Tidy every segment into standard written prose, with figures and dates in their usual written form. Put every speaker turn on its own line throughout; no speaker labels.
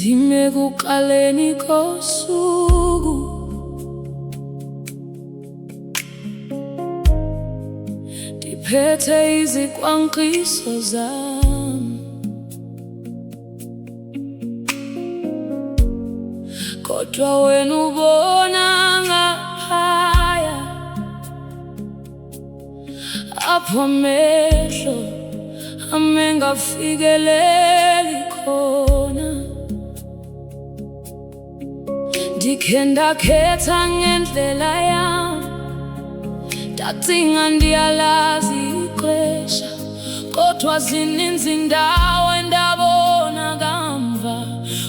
Ndime kuqaleni kosuku, ndiphethe izikwankqiso zami, kodwa wena ubona ngaphaya, apho amehlo ami engafikeleli khona. Ndikhe ndakhetha ngendlela yami, ndacinga ndiyalazi ixesha, kodwa zininzi indawo endabona kamva.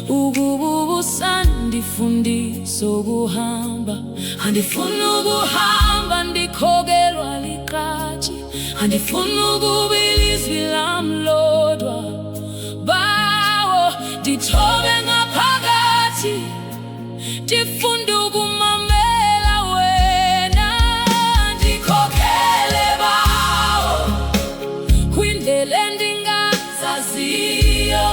Ukuba ubusandifundisa ukuhamba, andifuni ukuhamba ndikhokelwa liqhaji, andifuni ukuba ilizwi lam lodwa. Bawo, ndithobe ngaphakathi, ndifunda ukumamela wena. Ndikhokhele Bawo kwindlela endingazaziyo,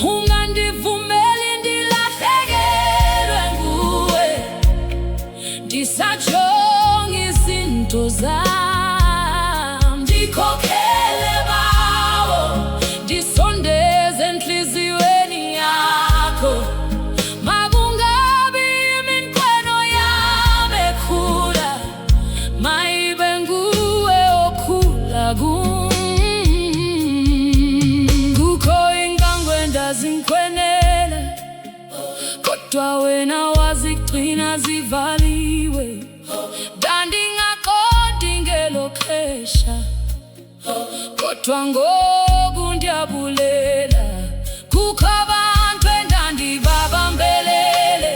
ungandivumeli ndilahlekelwe nguwe, ndisajonga izinto zam. Ndikhokhele Bawo, ndisondeze entliziyweni yakho. Makungabi iminqweno yam ekhula, mayibe nguwe okhula kum. Kukho iinkango endazinqwenela, kodwa wena wazigcina zivaliwe. Ndandingaqondi ngelo xesha, kodwa ngoku ndiyabulela. Kukho abantu endandibabambelele,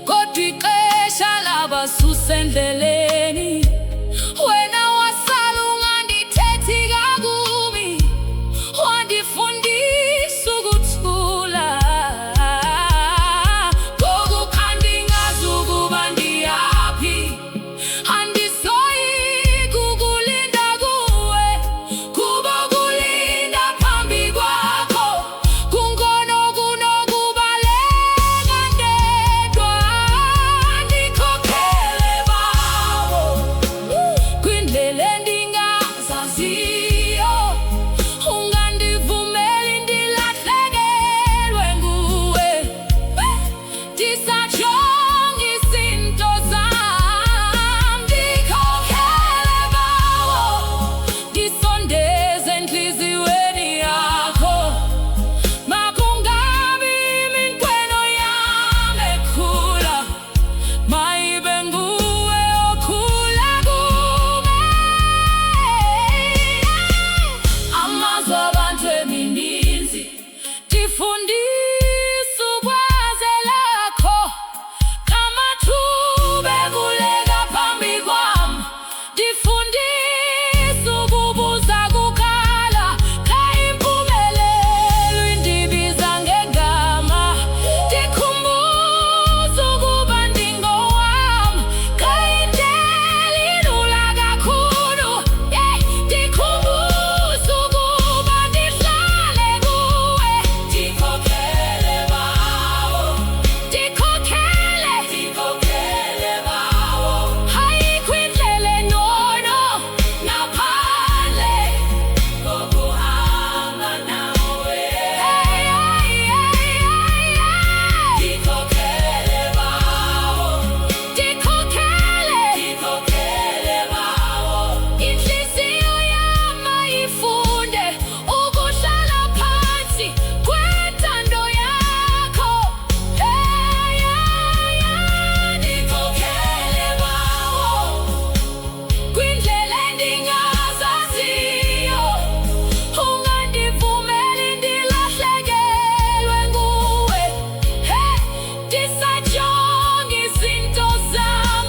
kodwa ixesha labasusa endleleni. Wena wasala ungandithethi kakubi, wandifundisa ukuthula. Ngoku khandingazi ukuba ndiyaphi, andisoyiki ukulinda kuwe, kuba ukulinda phambi kwakho kungcono kunokubaleka ndedwa. Ndikhokhele Bawo kwindlela endingazaziyo, ungandivumeli ndilahlekelwe nguwe, ndisajonga izinto zam. Ndikhokhele Bawo, ndisondeze entliziyweni yakho. Makungabi iminqweno yam ekhula, mayibe nguwe okhula kum. Amazwi abantu emininzi, ndifundisa ukwazela-kho. Ngamathuba ekuleka phambi kwam, ndifundisa ukubuza kukhala. Xa impumelelo indibiza ngegama, ndikhumbuza ukuba ndingowam. Xa indlela ilula kakhulu, ndikhumbuza ukuba ndihlale kuwe. Ndikhokhele Bawo, ndikhokhele Bawo. Ayikho indlela enono ngaphandle kokuhamba nawe. Ndikhokhele Bawo, ndikhokhele Bawo. Intliziyo yam mayifunde ukuhlala phantsi kwentando yakho. Ndikhokhele Bawo kwindlela endingazaziyo, ungandivumeli ndilahlekelwe nguwe, ndisajonga izinto zam.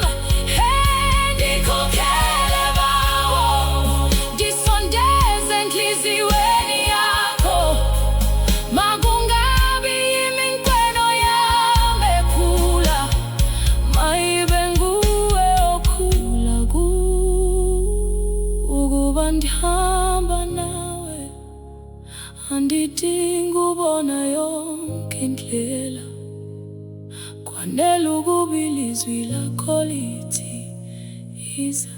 Ndikhokhele Bawo, ndisondeze entliziyweni yakho. Makungabi iminqweno yam ekhula, mayibe nguwe okhula kum. Ukuba ndihamba nawe, andidingi ubona yonke ngendlela, kwanele ukuba ilizwi lakho lithi iza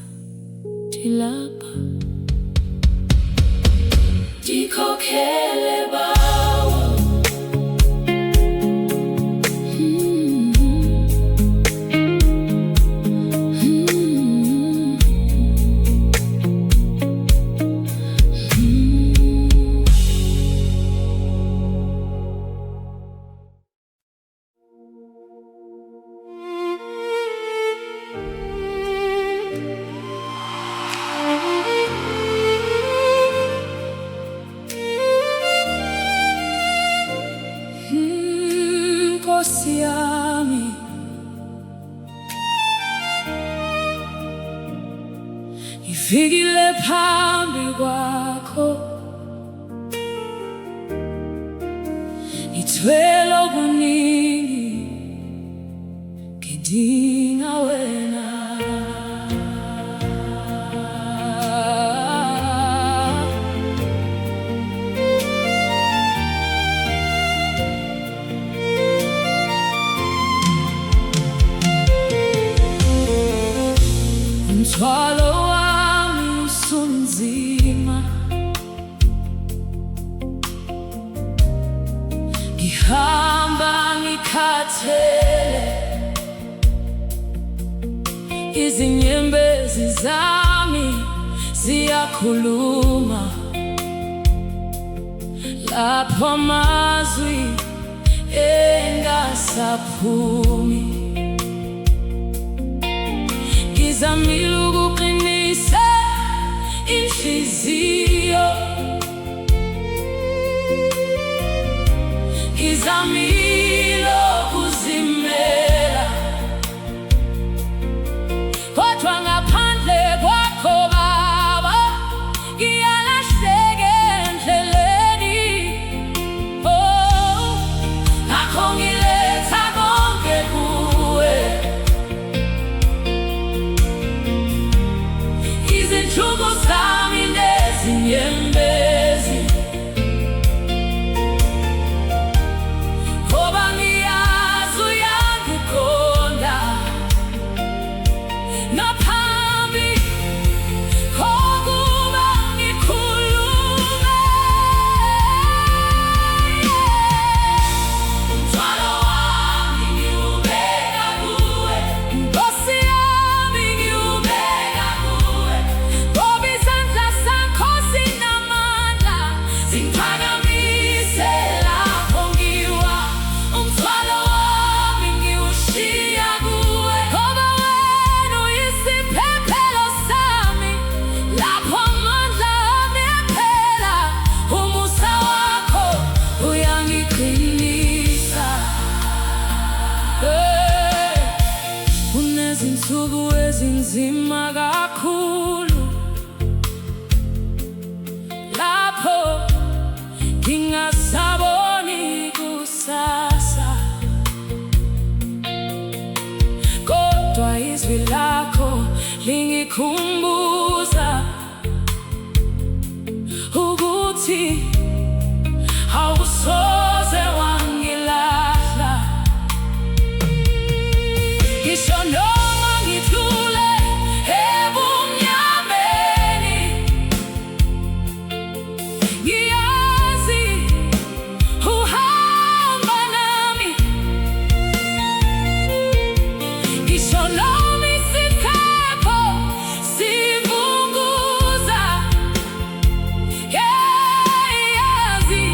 dilapha. Ndikhokhele Bawo, Nkosi yami, ngifikile phambi kwakho, ngithwele okuningi, ngidinga wena. Umthwalo wami usunzima, ngihamba ngikhathele, izinyembezi zami ziyakhuluma, lapho amazwi engasaphumi. Ngizamile ukuqinisa inhliziyo, ngizamile ukuzimela, kodwa ngaphandle kwakho Baba ngiyalahleka endleleni. Oh, ngakho ngiletha konke kuwe, izinhlungu zami nezinyembezi, ngoba ngiyazi uyangiqonda, ngaphambi kokuba ngikhulume. Umthwalo wami ngiwubeka kuwe, Nkosi yami ngiwubeka kuwe, ngoba izandla zakho zinamandla, zingiphakamise lapho ngiwa. Umthwalo wami ngiwushiya kuwe, ngoba wena uyisiphephelo sami, lapho amandla ami ephela. Umusa wakho uyangiqinisa. Kunezinsuku ezinzima kakhulu, lapho ngingasaboni kusasa, kodwa izwi lakho lingikhumbuza ukuthi awusoze wangilahla. Ngisho noma ngidlule ebumnyameni, ngiyazi uhamba nami. Ngisho noma isiphepho sivunguza, yazi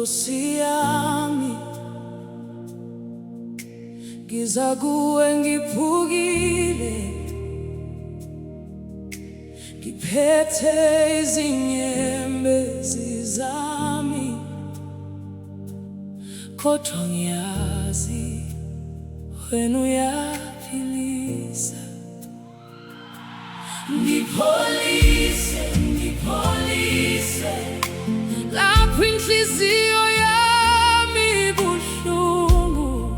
Nkosi yami, ngiza kuwe ngiphukile, ngiphethe izinyembezi zami, kodwa ngiyazi wena uyaphilisa. Ngipholise, ngipholise lapho inhliziyo yami ibuhlungu,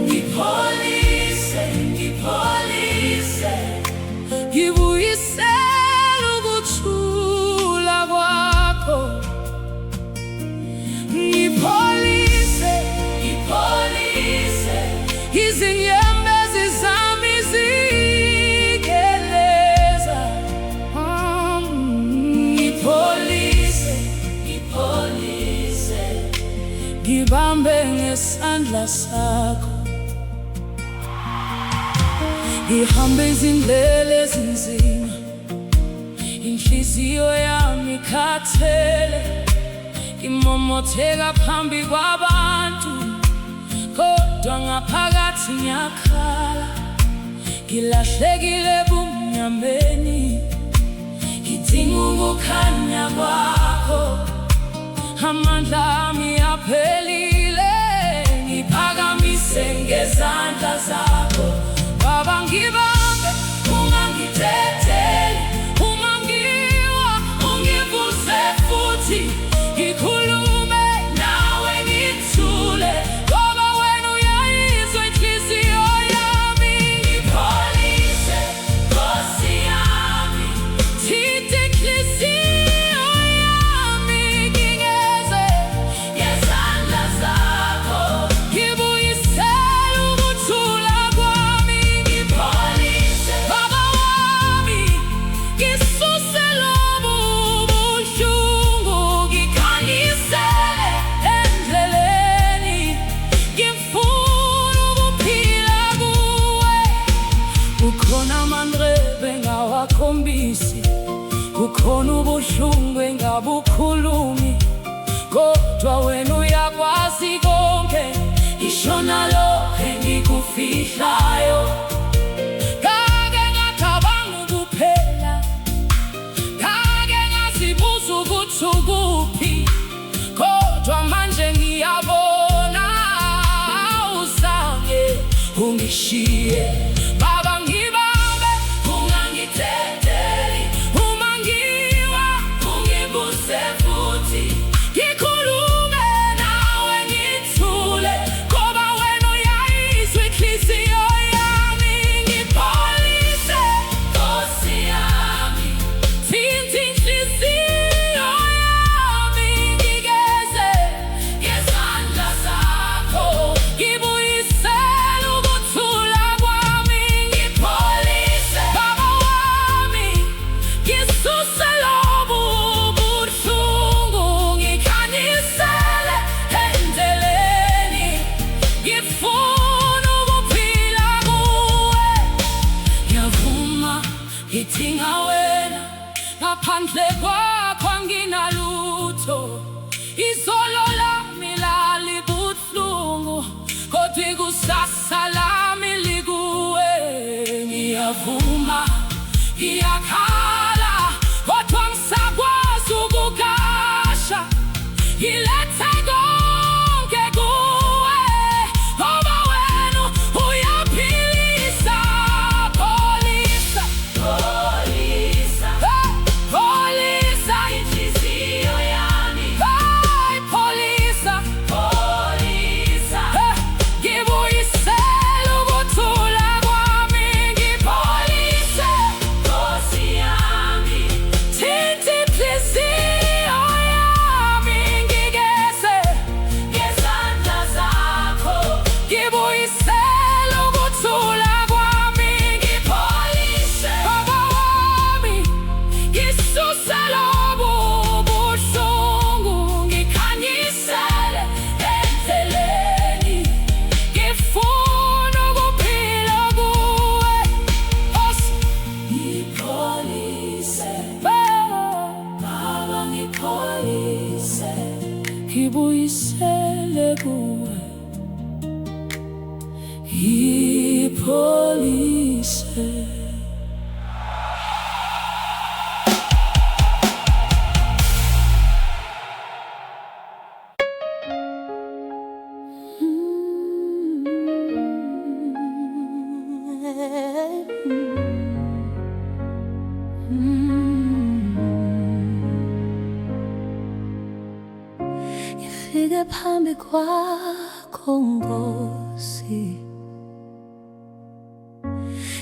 ngipholise, ngipholise, ngibuyisele ukuthula kwakho. Ngipholise, ngipholise izinyembezi zami zigeleza. Ngipholise, ngipholise, ngibambe ngesandla sakho, ngihambe izindlela ezinzima, inhliziyo yami ikhathele, imomotheka phambi kwabantu, kodwa ngaphakathi ngiyakhala. Ngilahlekile ebumnyameni, ngidinga ukukhanya kwakho. Amandla ami aphelile, ngiphakamise ngezandla zakho. Baba, ngibambe, ungangidedeli. Uma ngiwa, ungivuze futhi. Ngikhulume nawe ngithule, ngoba wena uyayizwa inhliziyo yami. Ngipholise, Nkosi yami, thinta inhliziyo yami, ngingeze ngezandla zakho. Ngibuyisele ukuthula kwami. Ngipholise, Baba wami, ngisuse lobu buhlungu, ngikhanyisele endleleni. Ngifuna ukuphila kuwe. Kukhona amanxeba engawakhombisi, kukhona ubuhlungu engabukhulumi, kodwa wena uyakwazi konke, ngisho nalokho engikufihlayo. Ngake ngacabanga ukuphela, ngake ngazibuza ukuthi ukuphi, kodwa manje ngiyabona awuzange ungishiye. Baba, ngibambe, ungangidedeli. Uma ngiwa, ungivuze futhi. Ngikhulume nawe ngithule, ngoba wena uyayizwa inhliziyo yami. Ngipholise, Nkosi yami, thinta inhliziyo yami, ngigeze ngezandla zakho. Ngibuyisele ukuthula kwami. Ngipholise, Baba wami, ngisuse lobu buhlungu, ngikhanyisele endleleni. Ngifuna ukuphila kuwe. Ngiyavuma, ngidinga wena, ngaphandle kwakho anginalutho. Izolo lami lalibuhlungu, kodwa ikusasa lami likuwe. Ngiyavuma, ngiyakhala, kodwa ngisakwazi ukukasha. Ngilethe konke kuwe, ngoba wena uyaphilisa. Pholisa, pholisa, pholisa inhliziyo yami. Pholisa, pholisa, ngibuyisele ukuthula kwami. Ngipholise, Nkosi ngibuyisele kuwe ipholise.
Ngifike phambi kwakho Nkosi,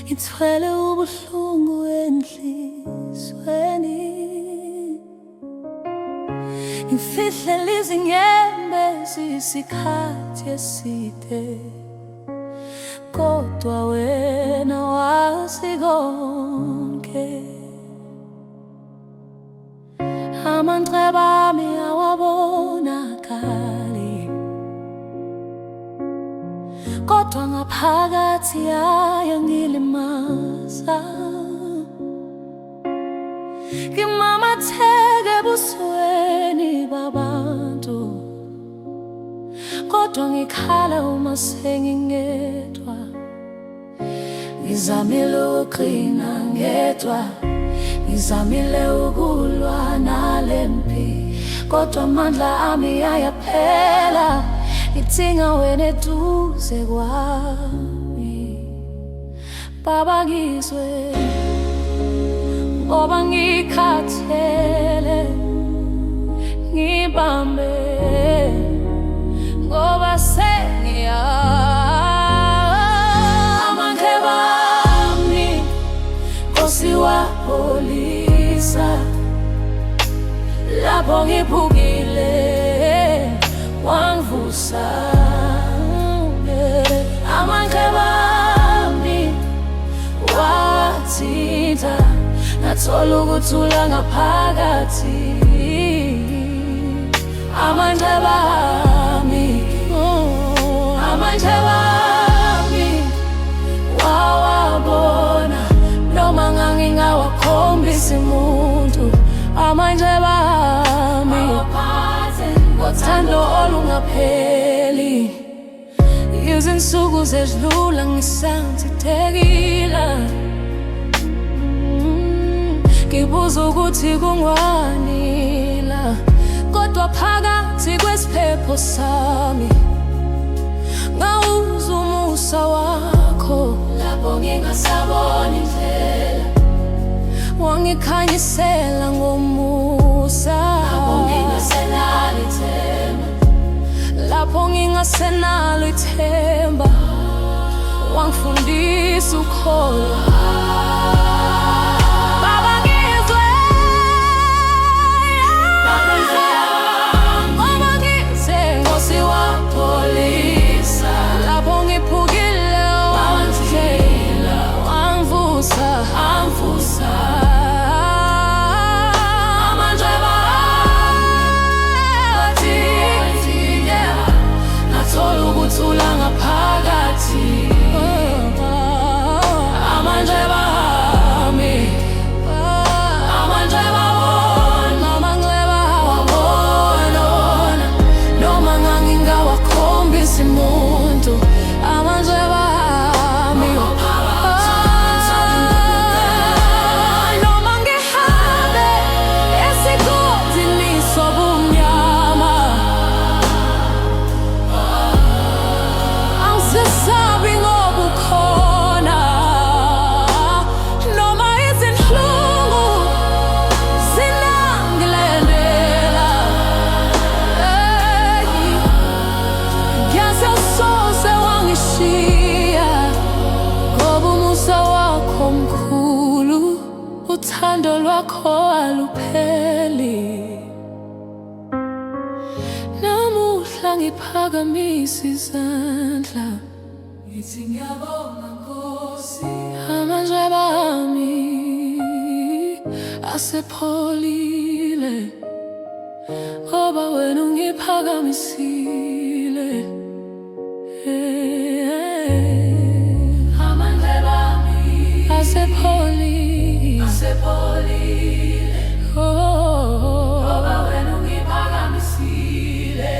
ngithwele ubuhlungu enhlizweni, ngimfihlele izinyembezi isikhathi eside, kodwa wena wazi konke. Amanxeba ami awabonakali, kodwa ngaphakathi ayangilimaza. Ngimamatheke ebusweni babantu, kodwa ngikhala uma sengingedwa. Ngizamile ukuqina ngedwa, ngizamile ukulwa nalempi, kodwa amandla ami ayaphela. Ngidinga wena eduze kwami, Baba ngizwe ngoba ngikhathele. Ngibambe ngoba amandla ami Nkosi wapholisa, lapho ngiphukile wangivusa. Amanxeba ami wathinta, ngathola ukuthula ngaphakathi. Amanxeba ami, amanxeba ami wawabona, noma ngingawakhombisi muntu. Amanxeba ami ngothando olungapheli, izinsuku zedlula ngisangithekile. Ngibuza ukuthi kungwani la, kodwa phakathi kwesiphepho sami ngawuzwa umusa wakho. Lapho ngingasaboni indlela, wangikhanyisela ngomusa. Lapho ngingasenalo ithemba, wangifundisa ukholwa. Baba ngizwe ngoba ngize Nkosi wapholisa, lapho ngiphukile wangivusa. Thula ngaphakathi, amanxeba ami, amanxeba wabona, noma ngingawakhombisi muntu. Amanxeba ami, noma ngihambe esigodini sobumnyama, angisabi ngoba ukhona. Noma izinhlungu zinangilandela, ngiyazi awusoze wangishiya, ngoba umusa wakho mkhulu, uthando lwakho alupheli. Namuhla ngiphakamisa izandla, ngithi ngiyabonga Nkosi. Amanxeba ami asepholile, ngoba wena ungiphakamisile. Amanxeba ami asepholile, ngoba wena ungiphakamisile.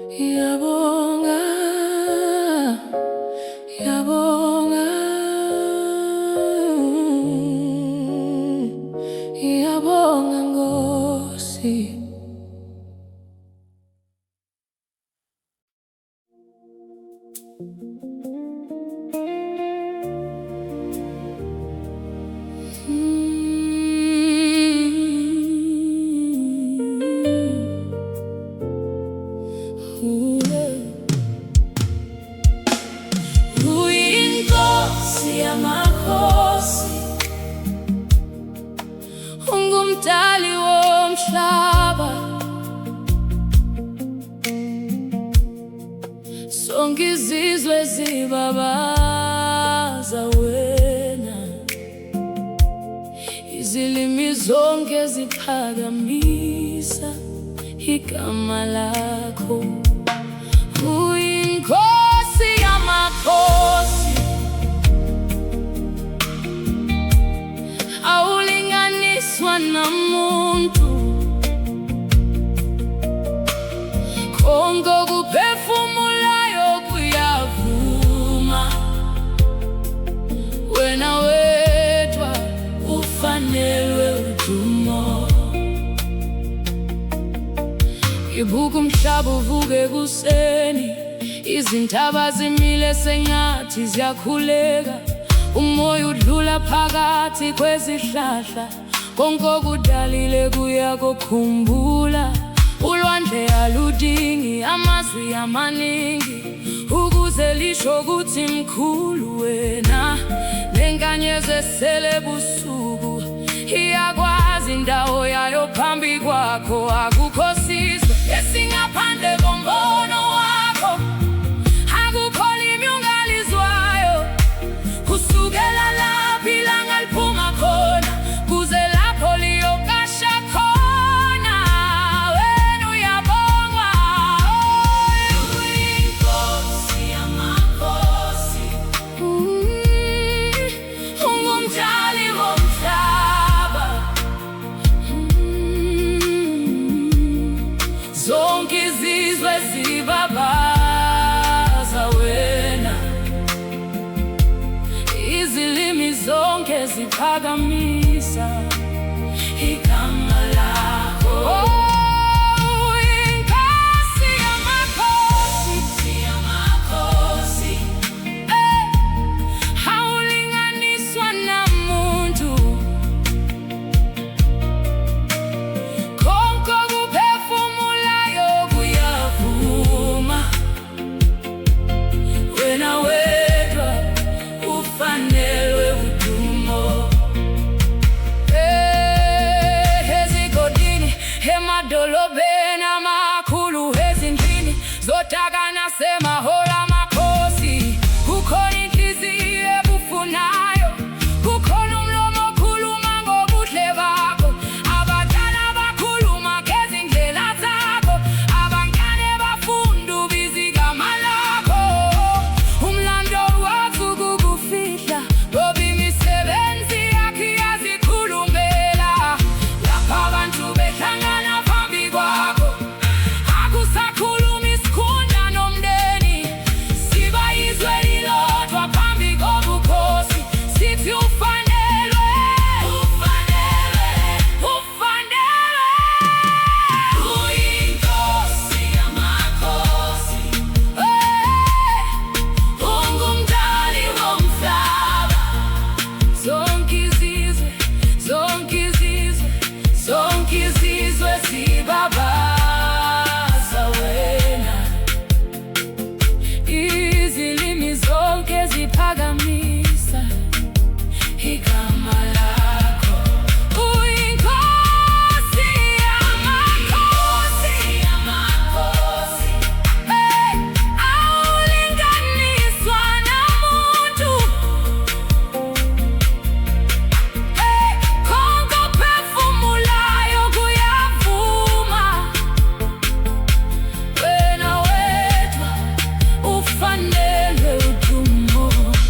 Ngiyabonga, ngiyabonga, ngiyabonga Nkosi. Uyinkosi yamakhosi, ungumdali womhlaba. Sonke izizwe zibabaza wena, izilimi zonke ziphakamisa igama lakho. Uyinkosi yamakhosi, awulinganiswa namuntu. Konke okuphefumulayo kuyavuma, wena wedwa ufanelwe udumo. Ngibuka umhlaba uvuka ekuseni, izintaba zimile sengathi ziyakhuleka. Umoya udlula phakathi kwezihlahla, konke okudalile kuyakukhumbula. Ulwandle aludingi amazwi amaningi ukuze lisho ukuthi mkhulu wena. Nenkanyezi esele ebusuku iyakwazi indawo yayo phambi kwakho. Akukho sizwe esingaphandle kombono wakho, akukho limi ungalizwayo. Kusukela lapho ilanga liphuma khona, kuze lapho liyokasha khona, wena uyabongwa. Uyinkosi yamakhosi, ungumdali womhlaba. Zonke izizwe zibabaza wena, izilimi zonke ziphakamisa igama lakho. Uyinkosi yamakhosi, yamakhosi, awulinganiswa namuntu. Konke okuphefumulayo kuyavuma, wena wedwa ufanelwe udumo. Ezigodini, emadolobheni amakhulu, ezindlini zodaka nasemahholo amakhosi, kukhona inhliziyo ebufunayo, kukhona umlomo okhuluma ngobuhle bakho. Abadala bakhuluma ngezindlela zakho, abancane bafunda ubiza igama lakho. Umlando wakho kukufihla, ngoba imisebenzi yakho iyazikhulumela. Lapha abantu behlangana phambi kwakho, akusakhulumi isikhundla nomndeni. Siba yizwe lilodwa phambi kobukhosi, sithi ufanelwe, ufanelwe, ufanelwe. Uyinkosi yamakhosi, ungumdali womhlaba. Zonke izizwe, zonke izizwe, zonke izizwe zibabaza wena, izilimi zonke ziphakamisa igama lakho. Uyinkosi yamakhosi, yamakhosi, awulinganiswa namuntu. Konke okuphefumulayo kuyavuma, wena wedwa ufanelwe udumo.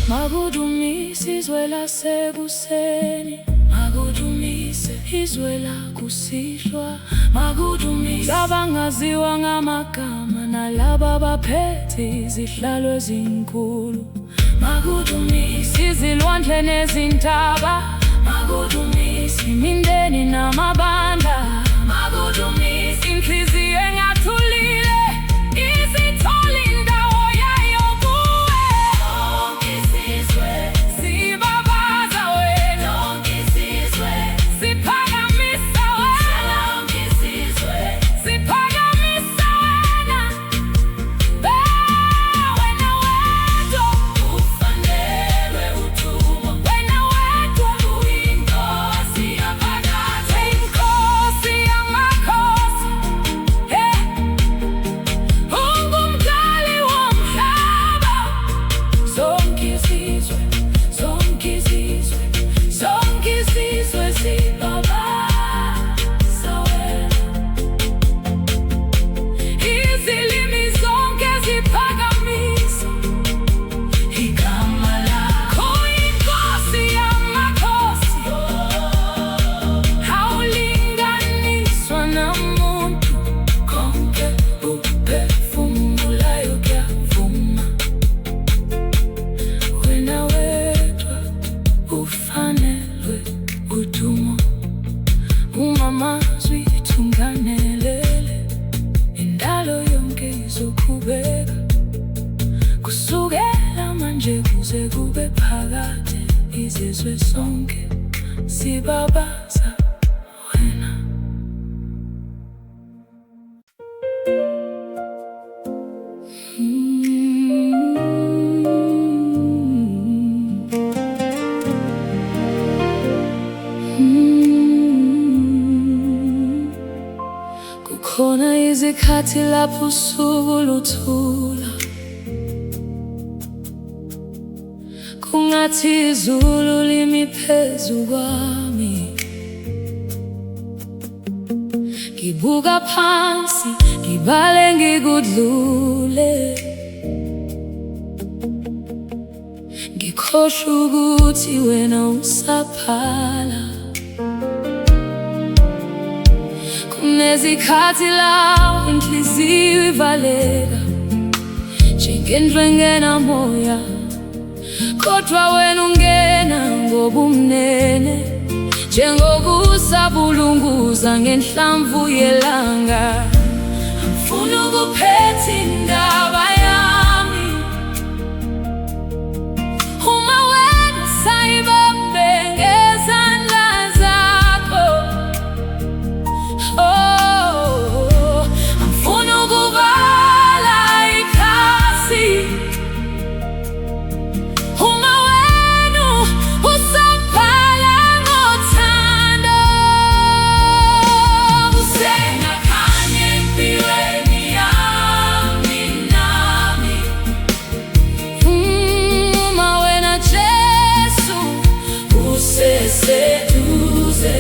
Makudumise izwe lasekuseni, makudumise izwe lakusihlwa, makudumise abangaziwa ngamagama nalabo Baba baphethe izihlalo ezinkulu, makudumisa izilwandle nezintaba, makudumisa imindeni namabandla, makudumisa inhliziyo engathulile, izithole indawo yayo kuwe. Lonke isizwe sibabaza wena, lonke isizwe siphakamisa wena, lonke isizwe siphakamisa wena. Wena wedwa ufanelwe udumo, wena wedwa uyinkosi yaphakade, inkosi yamakhosi, ungumdali womhlaba. Zonke izizwe, zonke izizwe, zonke izizwe zibabaza wena. Izilimi zonke ziphakamisa igama lakho, inkosi yamakhosi. Awulinganiswa namuntu, konke uphefumulayo kuyavuma. Wena wedwa ufanelwe udumo, amazwi thunganelele, indalo yonke izoqhubeka, kusukela manje kuze kube phakade. Izizwe zonke sibabaza wena. Kukhona izikhathi lapho usuku luthula, kungathi izulu limi phezu kwami. Ngibuka phansi, ngibale ngikudlule, ngikhohlwa ukuthi wena usaphala. Kunezikhathi lapho inhliziyo ivaleka njengendlu engenamoya, kodwa wena ungena ngobumnene, njengokusabulunguza ngenhlamvu yelanga. Angifuni ukuphetha indaba yami uma wena usayibambe ngezandla zakho. Angifuni ukuvala ikhasi uma wena usabhala ngothando. Kusengakhanya empilweni yami nami, uma wena Jesu useseduze.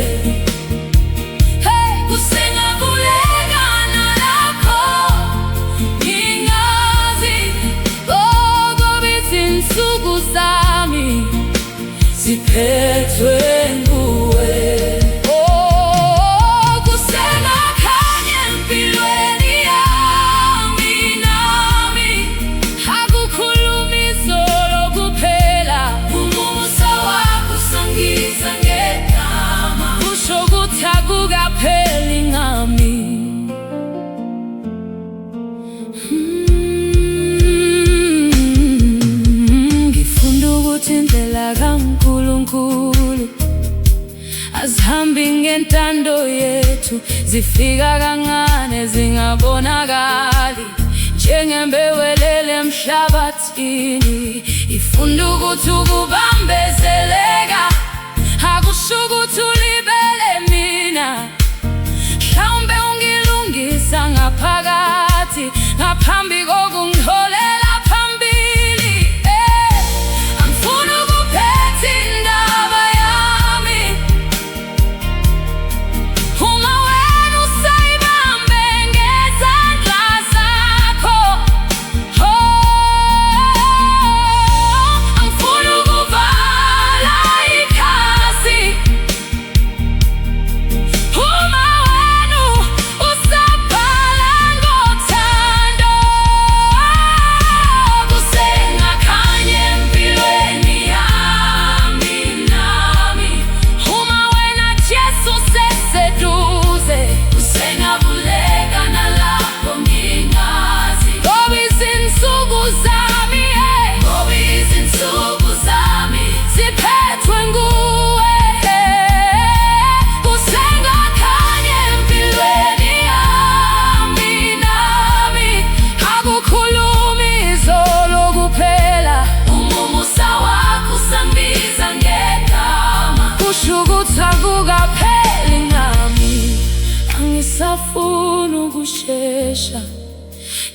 Kusengavuleka nalapho ngingazi, ngoba izinsuku zami ziphethwe nguwe. Kusengakhanya empilweni yami nami, akukhulumi izolo kuphela. Umusa wakho usangisa ngegama, usho ukuthi akukapheli ngami. Ngifunda ukuthi indlela kaNkulunkulu azihambi ngentando yethu, zifika kancane zingabonakali, njengembewu elele emhlabathini. Ifunda ukuthi ukubambezeleka akusho ukuthi ulibele mina. Mhlawumbe ungilungisa ngaphakathi, ngaphambi kokungiholela phambili. Angifuni ukuphetha indaba yami uma wena usayibambe ngezandla zakho. Angifuni ukuvala ikhasi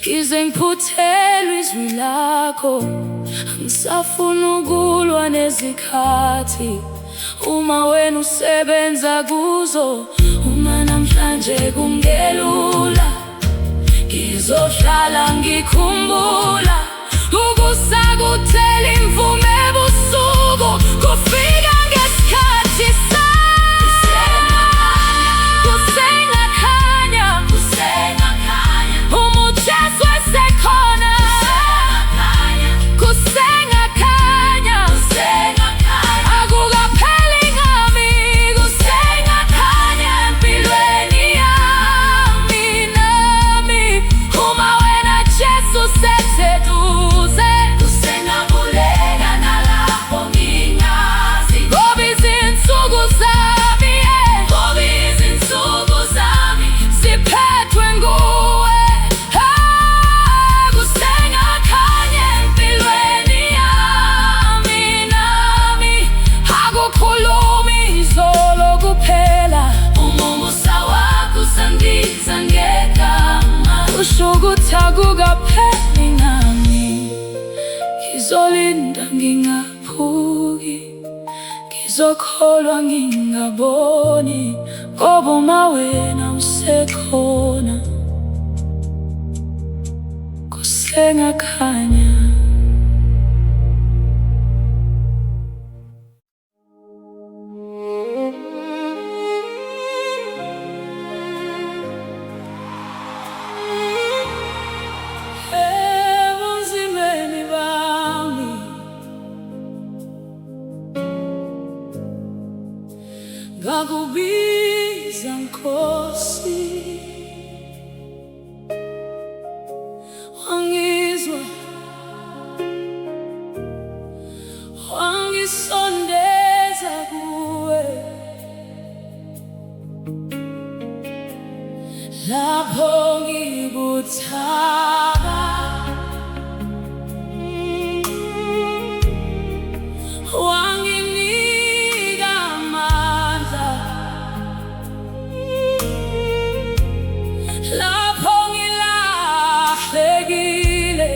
Ngize ngiphuthelwe izwi lakho, angisafuna ukulwa nezikhathi. Uma wena usebenza kuzo, uma namhlanje kungelula, ngizohlala ngikhumbula ukusakuthela imvume ebusuku. Kufika ngesikhathi kusengakhanya, uma uJesu esekhona, kusengakhanya, akukapheli ngami, kusengakhanya empilweni yami nami. Uma wena Jesu useseduze, kusengakhuleka nalapho ngingazi. Ngoba izinsuku zami ziphethwe nguwe. Kusengakhanya empilweni yami nami, akukhulumi izolo kuphela. Umusa wakho usandiza ngegama, kusho ukuthi akukapheli ngami. Ngizolinda ngingaphuki, ngizokholwa ngingaboni, ngoba uma wena usekhona, kusengakhanya. Ebunzimeni bami ngakubiza Nkosi, wangizwa, wangisondeza kuwe. Lapho ngikuthaba, wanginika amandla. Lapho ngilahlekile,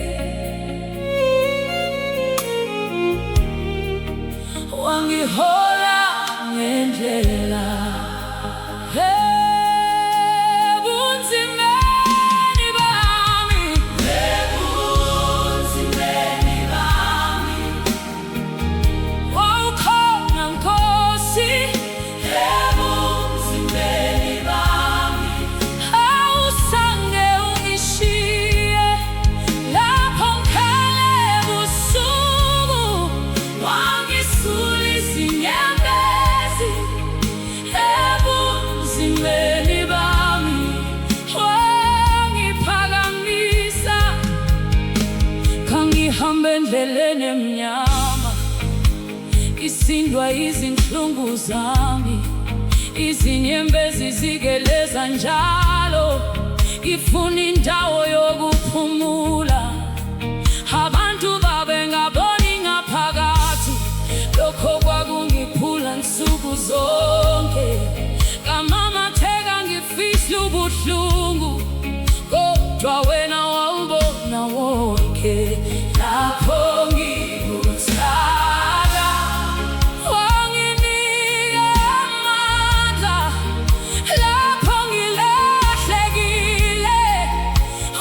wangihola ngendlela. Ebunzimeni bami, wawukhona Nkosi. Ebunzimeni bami, awusange ungishiye. Lapho ngikhale ebusuku, wangisulisa inyembezi. Ebunzimeni bami, wangiphakamisa. Kangihambe endleleni emnyama, ngisindwa izinhlungu zami. Izinyembezi zigeleza njalo, ngifuna indawo yokuphumula. Abantu babengaboni ngaphakathi, lokho kwakungiphula nsuku zonke. Ngamamatheka ngifihla ubuhlungu, kodwa wena wawubona wonke. Lapho ngikuthaba, wanginika amandla. Lapho ngilahlekile,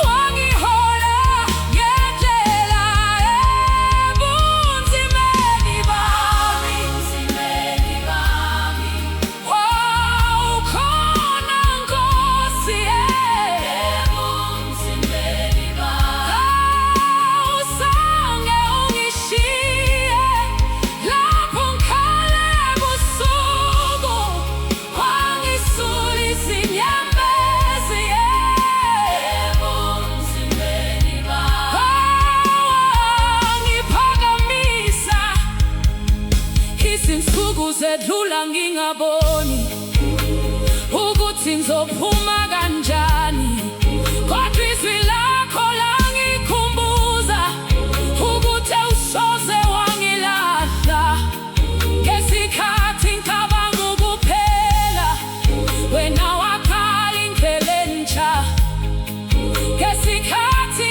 wangihola ngendlela. Ebunzimeni bami, wawukhona Nkosi. Ebunzimeni bami, awusange ungishiye. Lapho ngikhale ebusuku, wangisulisa inyembezi. Ebunzimeni bami, wangiphakamisa. Izinsuku zedlula ngingaboni ukuthi ngizophuma kanjani, kodwa izwi lakho langikhumbuza ukuthi awusoze wangilahla. Ngesikhathi ngicabanga ukuphela, wena wakhala indlela entsha. Ngesikhathi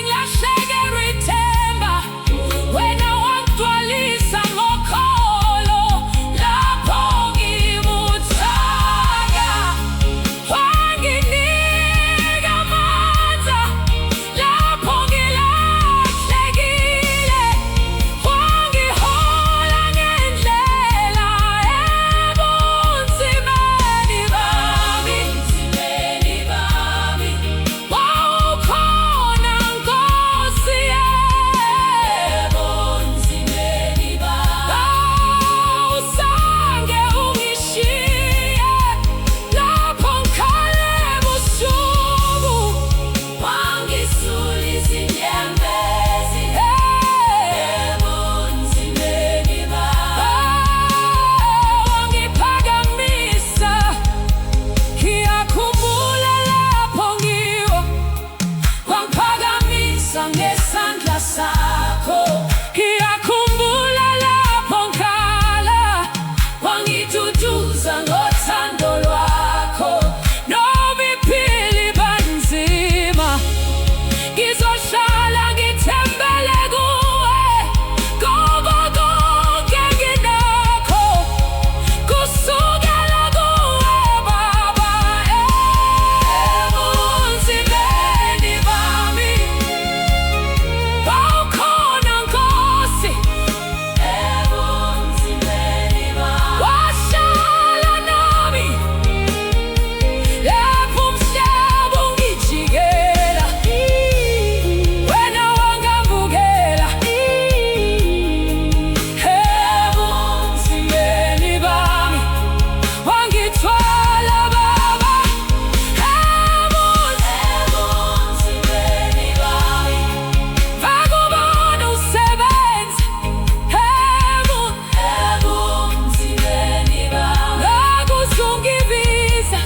ngesandla sakho. Ngiyakhumbula lapho ngikhala, wangituduza ngothando lwakho. Noma iphili liba nzima, ngizohlala ngithembele kuwe. Ngoba konke nginakho kusukela kuwe Baba. Ebunzimeni bami bawukhona Nkosi. Ebunzimeni bami wahlala nami. Lapho umhlaba ungijikela, wena wangavukela. Ebunzimeni bami wangithwala Baba. Ebunzimeni bami ngakubona usebenza. Ebunzimeni bami ngakuzungibiza.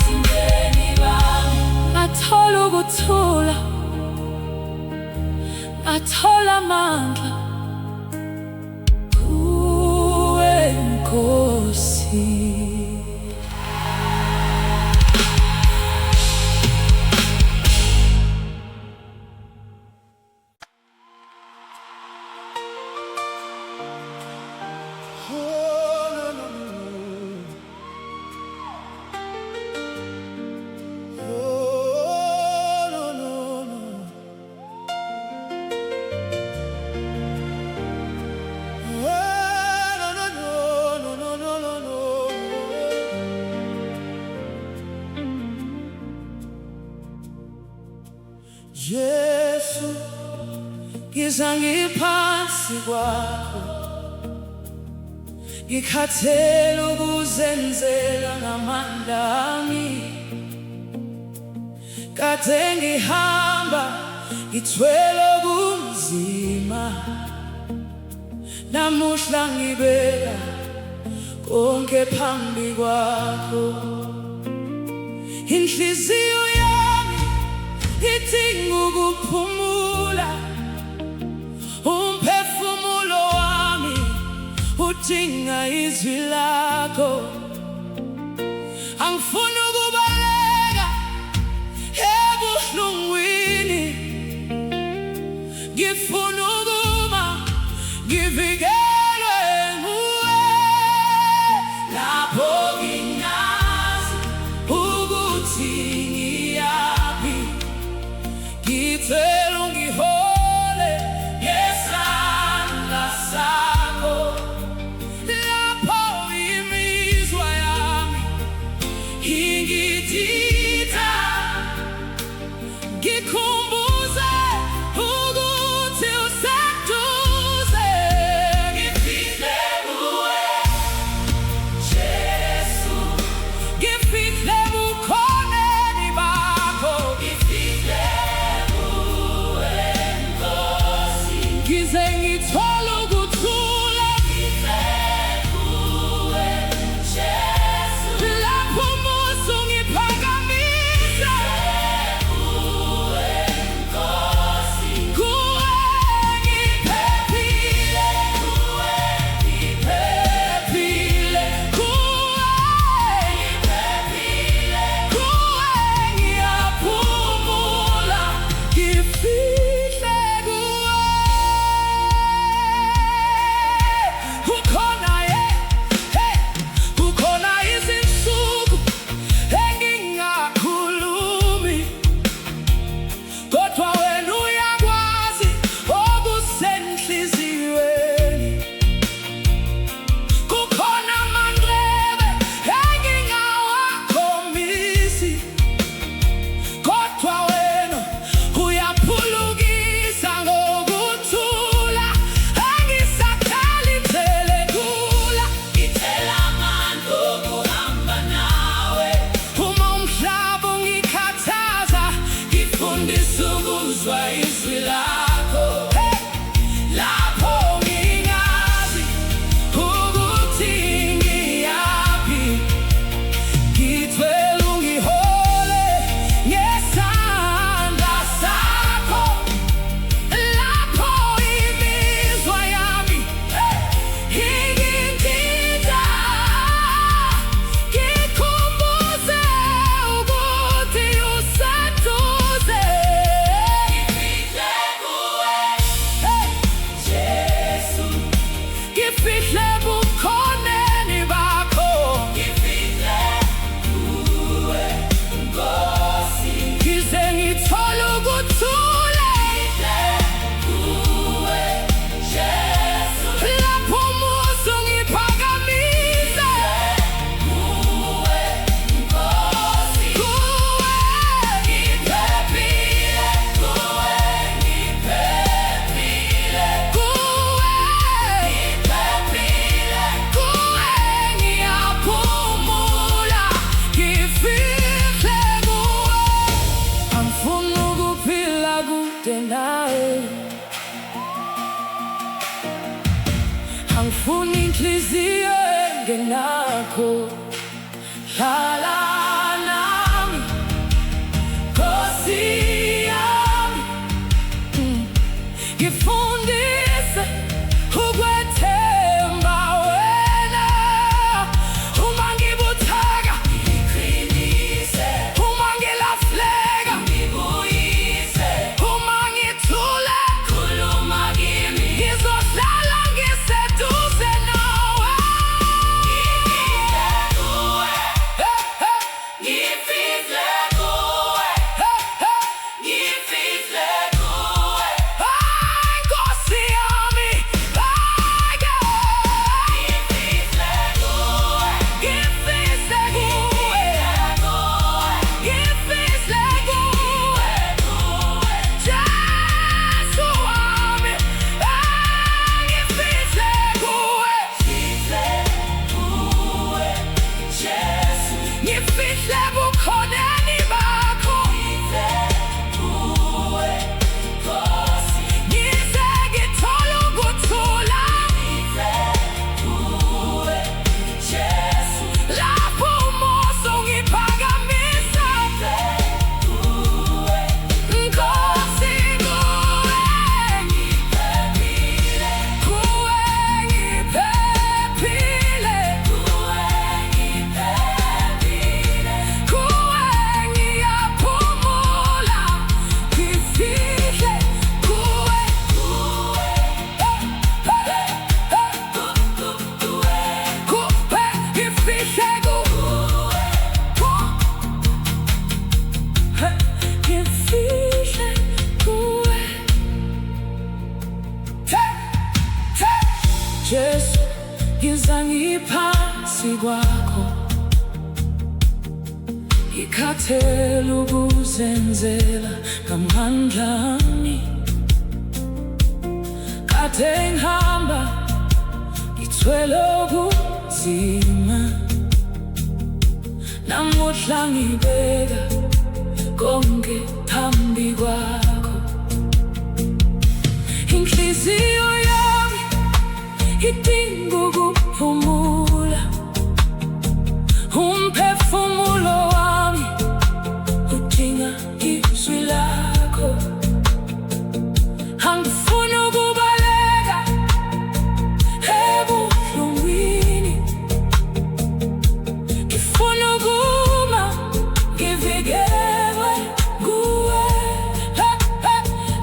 Ebunzimeni bami ngathola ukuthula, ngathola amandla kuwe Nkosi. Jesu, ngiza ngiphansi kwakho, ngikhathele ukuzenzela ngamandla ami. Kade ngihamba ngithwele ubunzima, namuhla ngibeka konke phambi kwakho. Inhliziyo yami idinga ukuphumula, umphefumulo wami udinga izwi lakho. Angifuni ukubaleka ebuhlungwini, ngifuna ukuma ngivikelwe nguwe. Lapho ngingazi ukuthi ngiyaphi, ngicela ungihole ngesandla sakho. Lapho imizwa yami ingidida, ngikhumbuze ukuthi useduze. Ngifihle kuwe Jesu, ngifihle bukhoneni bakho. Ngifihle kuwe Nkosi, ngize ngithole ukuthula. Ngifihle kuwe Jesu, lapho umusa ungiphakamisa. Kuwe Nkosi, kuwe ngiphephile. Kuwe ngiphephile. Kuwe ngiphephile. Kuwe ngiyaphumula. Ngifihle kuwe. Ukhona ukhona izinsuku engingakhulumi, kodwa wena uyakwazi okusenhliziyweni. Kukhona amandlebe engingawakhombisi, kodwa wena uyaphulukisa ngokuthula. Angisakhali mthele kula, ngithela amandla okuhamba nawe. Uma umhlaba ungikhathaza, ngifundisa ukuzwa izwi lakho. Lapho ngingazi ukuthi ngiyaphi, ngithwele ungihole ngesandla ufuna inhliziyo engenakho. Hlala nami Nkosi yami, ngifundise ukwethemba wena. Uma ngibuthaka ngiqinise, uma ngilahleka ngibuyise, uma ngithule khuluma kimi, ngizohlala ngiseduze nawe. Ngifihle kuwe, ngifihle kuwe, hayi Nkosi yami, hayi ngifihle kuwe, ngifihle kuwe, ngifihle kuwe, Jesu wami, ngifihle kuwe, Jesu, ngifihle bukhoneni bakho, ngize ngithole ukuthula, lapho umusa ungiphakamisa. Nkosi kuwe ngiphephile, kuwe ngiphephile, kuwe ngiyaphumula, ngifihle kuwe, kuwe ngifihle kuwe, ngifihle kuwe. Jesu, ngiza ngiphansi kwakho, ngikhathele ukuzenzela ngamandla ami. Kade ngihamba ngithwele ubunzima, namuhla ngibeka konke phambi kwakho. Inhliziyo yami idinga ukuphumula, umphefumulo wami udinga izwi lakho. Angifuni ukubaleka ebuhlungwini, ngifuna ukuma ngivikelwe kuwe,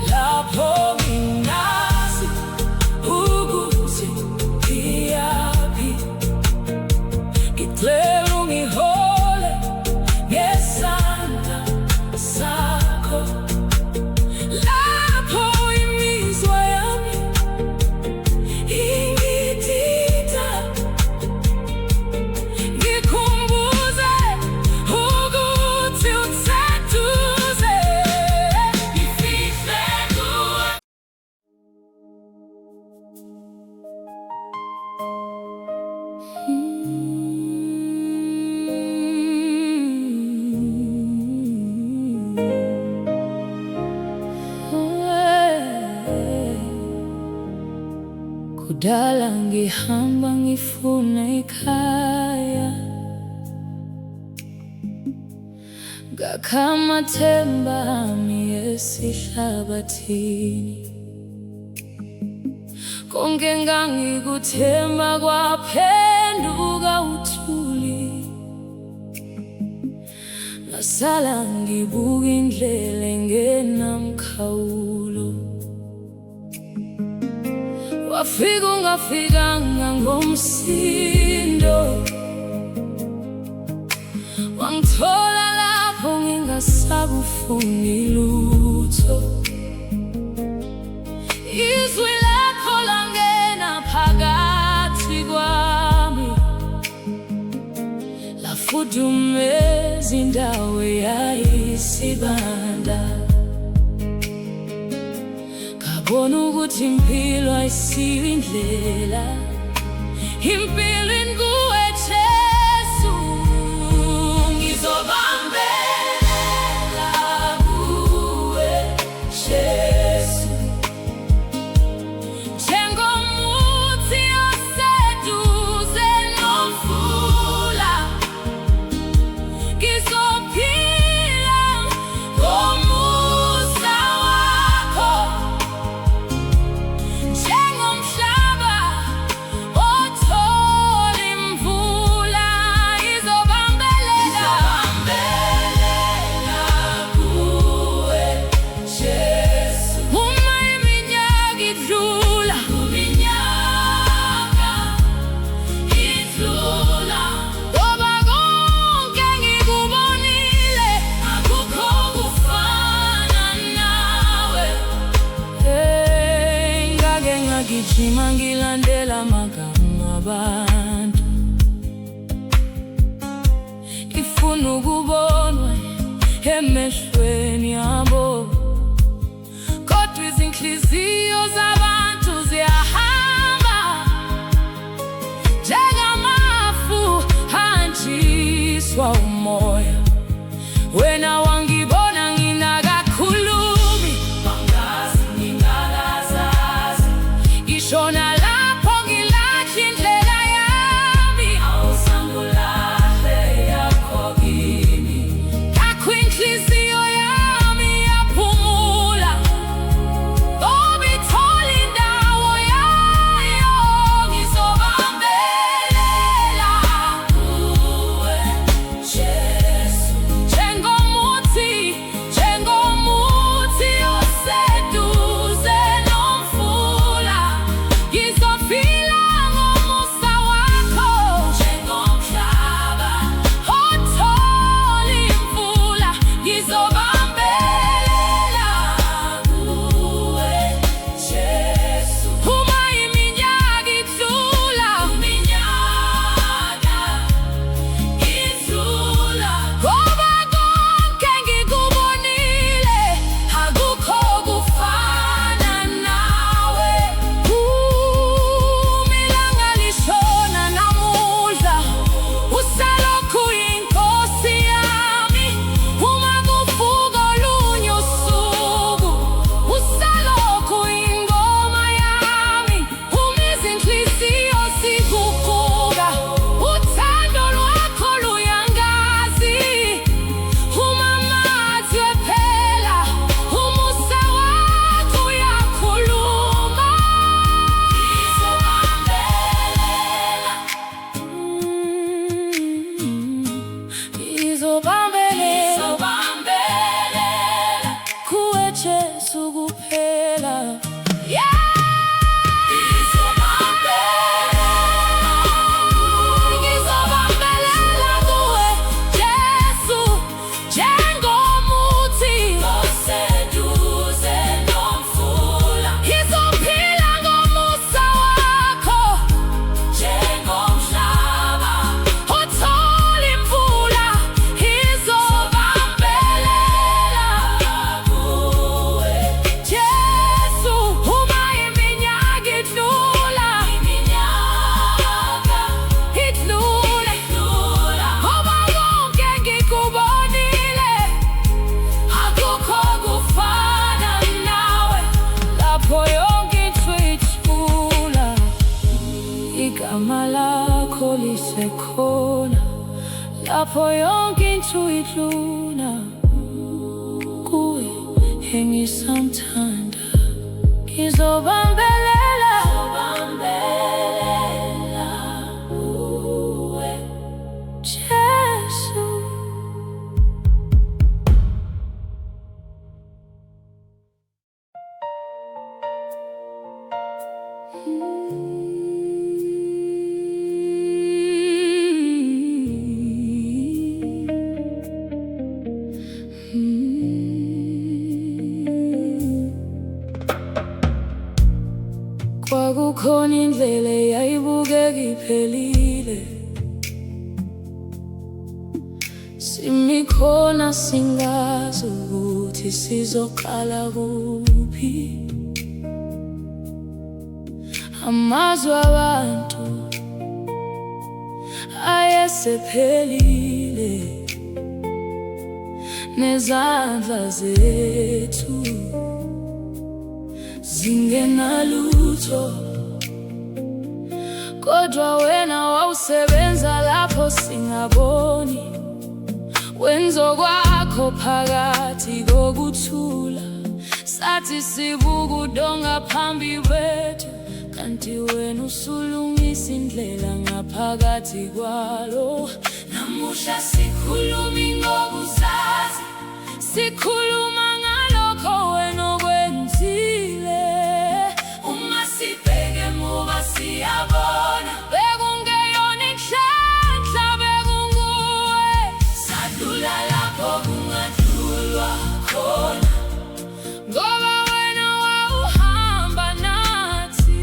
lapho ngingazi ukuthi ngiyaphi. Ngicela ungihole ngesandla sakho, lapho imizwa yami ingidida. Ngikhumbuze ukuthi useduze, ngifihle kuwe. Kudala ngihamba ngifuna ikhaya, ngakha amathemba ami esihlabathini. Konke engangikuthemba kwaphenduka uthuli, ngasala ngibuka indlela engenamkhawulo. Wafika ungafikanga ngomsindo, wangithola lapho ngingasakufuni lutho. Izwi lakho langena phakathi kwami, lafudumeza indawo eyayisibanda. Ngabona ukuthi impilo ayisiyo indlela, impilo inguwe Jesu. Ngizobambela kuwe Jesu, njengomuthi ose ngijima ngilandela amagama abantu. Ngifuna ukubonwa emehlweni yabo, kodwa izinhliziyo zabantu ziyahamba njengamafu hanjiswa umoya. Wena wangibona ngingakakhulumi, wangazi ngingakazazi, ngisho nalapho ngilahla indlela yami, awusangulahle yakho kimi. Yakho inhliziyo yami yaphumula, ngoba ithola indawo yayo. Ngizobambelela kuwe Jesu, njengomuthi oseduze nomfula. Ngizophila ngomusa wakho, njengomhlaba othola imvula. Ngizobambelela kuwe Jesu, uma iminyaka idlula, ngoba konke ngikubonile, akukho kufana nawe. Ilanga lishona namuhla, usalokhu yinkosi yami. Uma kuvuka olunye usuku, usalokhu yingoma yami. Uma izinhliziyo ziguquka, uthando lwakho luyangazi. Uma amathe phela, umusa wakho uyakhuluma. Ngizobambelela kuwe Jesu kuphela. Ngizobambelela kuwe Jesu, njengomuthi oseduze nomfula. Ngizophila ngomusa wakho, njengomhlaba othola imvula. Ngizobambelela kuwe Jesu, uma iminyaka idlula, ngoba konke ngikubonile, akukho kufana nawe. Lapho yonke into ithula, igama lakho lisekhona. Lapho yonke into idlula, kuwe engisamthanda. Ngizobambelela kuwe Jesu. Kwakukhona indlela eyayibukeka iphelile, simikhona singazi ukuthi sizoqala kuphi. Amazwi abantu ayesephelile, nezandla zethu zingenalutho, kodwa wena wawusebenza lapho singaboni. Wenza kwakho phakathi kokuthula, sathi sibuka udonga phambi kwethu, kanti wena usulungisa indlela ngaphakathi kwalo. Namuhla sikhulumi ngokuzazi, sikhuluma ngalokho wena okwenzile. Uma sibheke emuva siyabona, bekungeyona inhlanhla, bekunguwe. Sadlula lapho kungadlulwa khona, ngoba wena wawuhamba nathi.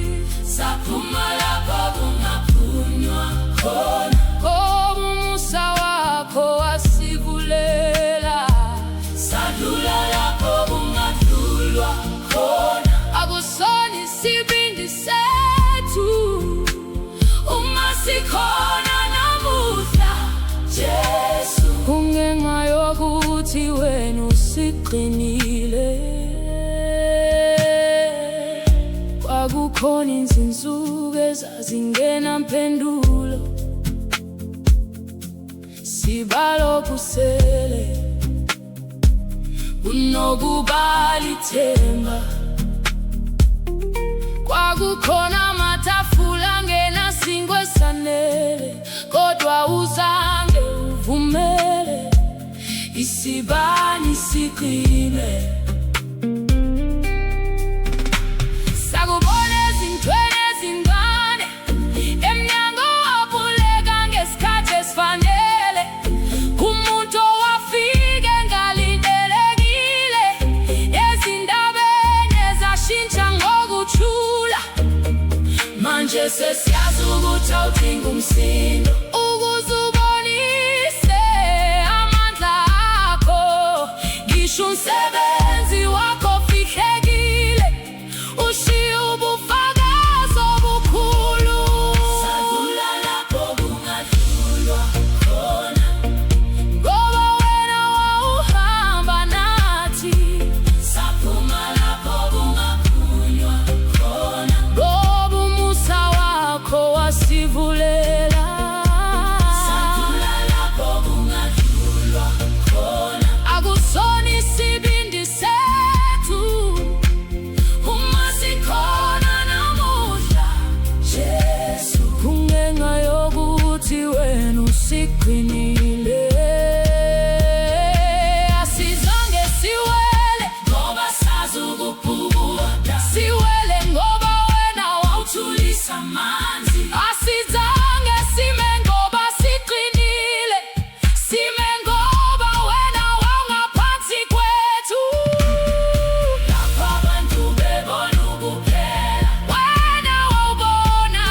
usiqinile. Kwakukhona izinsuku ezazingena mpendulo, sibaloku sele unokubala ithemba. Kwakukhona amatafula angenasinkwa esanele, kodwa uzange uvumele isibani siqine. Sakubona ezintweni ezingane emnyango wavuleka ngesikhathi esifanele. Umuntu owafika engalindelekile, ezindabeni ezashintsha ngokuthula. Manje sesiyazi ukuthi awudingi umsindo ukuze ubonise amandla akho. Ngisho umsebenzi wakho ofihlekile ushiye ubufakazi obukhulu. Sadlula lapho kungadlulwa khona, ngoba wena wawuhamba nathi. Saphuma lapho kungaphunywa khona, ngoba umusa wakho wasivulela. Sadlula lapho kungadlulwa khona, akusona isibindi sethu uma sikhona namuhla. Jesu, kungenxa yokuthi wena usiqinile. Asizange siwele ngoba sazi ukubhukuda, siwele ngoba wena wawuthulisa amanzi. Asizange sime ngoba siqinile, sime ngoba wena wawungaphansi kwethu. Lapho abantu bebona ukuphela, wena wawubona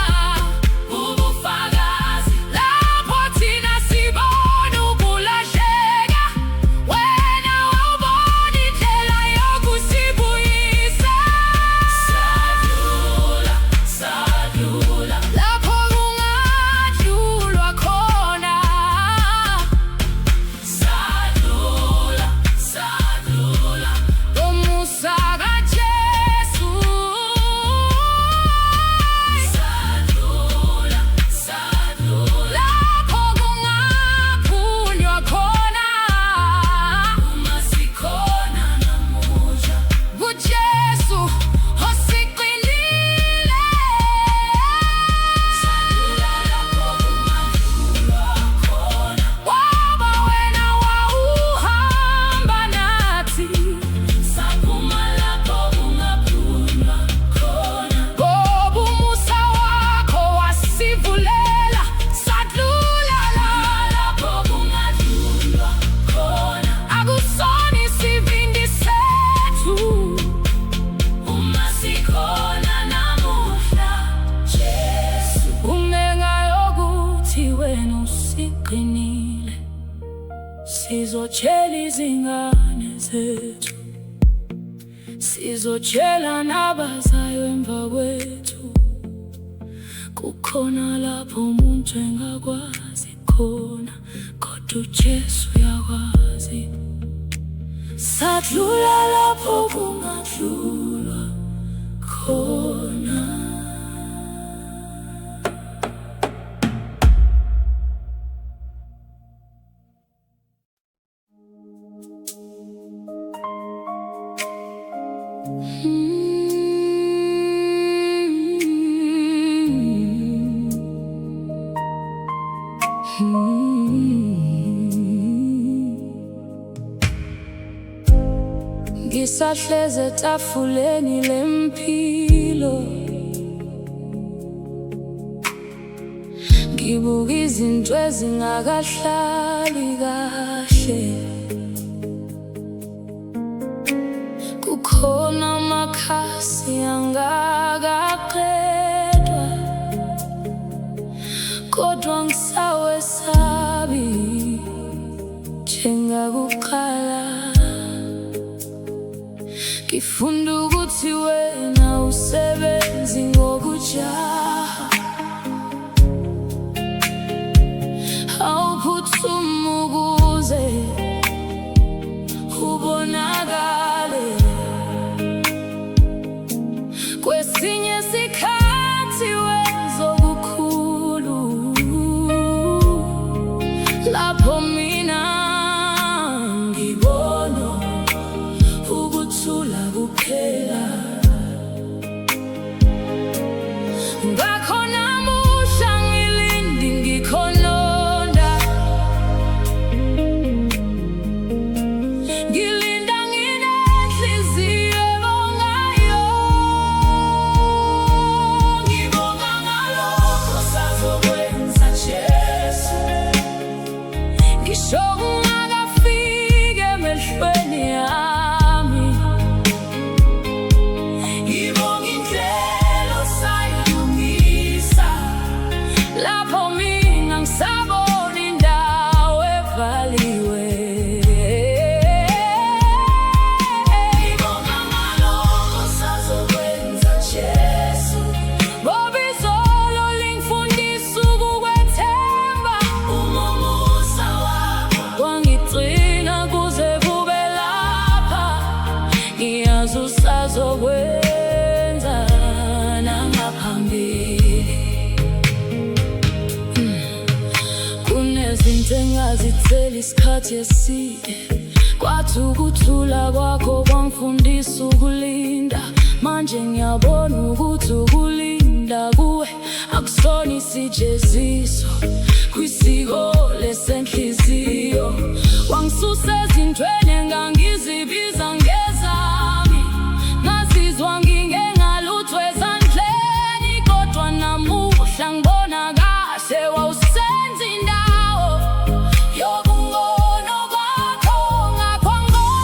ubufakazi. Lapho thina sibona ukulahleka, wena wawubona indlela yokusibuyisa. Sadlula, sadlula lapho kungadlulwa khona. Sadlula, sadlula ngomusa kaJesu. Sadlula, sadlula lapho kungaphunywa khona, uma sikhona namuhla. KuJesu osiqinile. Sadlula lapho kungadlulwa khona, ngoba wena wawuhamba nathi. Saphuma lapho kungaphunywa khona, ngoba umusa wakho wasivulela. Sadlula lapho kungadlulwa khona, akusona isibindi sethu uma sikhona namuhla. Jesu, kungenxa yokuthi wena usiqinile, sizotshela izingane zethu, sizotshela nabazayo emva kwethu. Kukhona lapho umuntu engakwazi khona, kodwa uJesu uyakwazi. Sadlula lapho kungadlulwa khona. Ngisahleze etafuleni lempilo, ngibuka izinto ezingakahlali kahle. Kukhona amakhasi angakaqedwa, kodwa ngisawesabi njengakuqala. Ngifunda ukuthi wena usebenzi ngokujaha, awuphuthumi ukuze ubonakale. usazokwenza nangaphambili. Kunezinto engazitheli isikhathi eside, kwathi ukuthula kwakho kwangifundisa ukulinda. Manje ngiyabona ukuthi ukulinda kuwe akusona isijeziso, kwisiko lesenhliziyo. Wangisusa ezintweni engangizibiza ngezami, ngazizwa ngingengalutho ezandleni, kodwa namuhla ngibona kahle wawusenza indawo yobungono bakho. Ngakho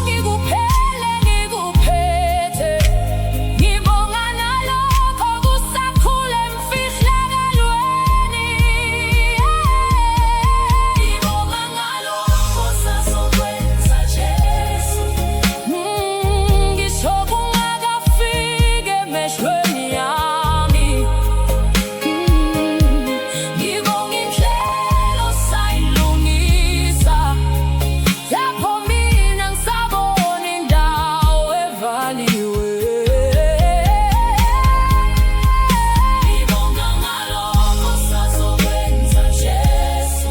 ngikuphele ngikuphethe, ngibonga nalokho kusakhula emfihlakalweni. Ngibonga ngalokho usazokwenza Jesu. Ngisho kungakafiki emehlweni yami. Ngibonga indlela osayilungisa, lapho mina ngisabona indawo evaliwe. Ngibonga ngalokho usazokwenza Jesu.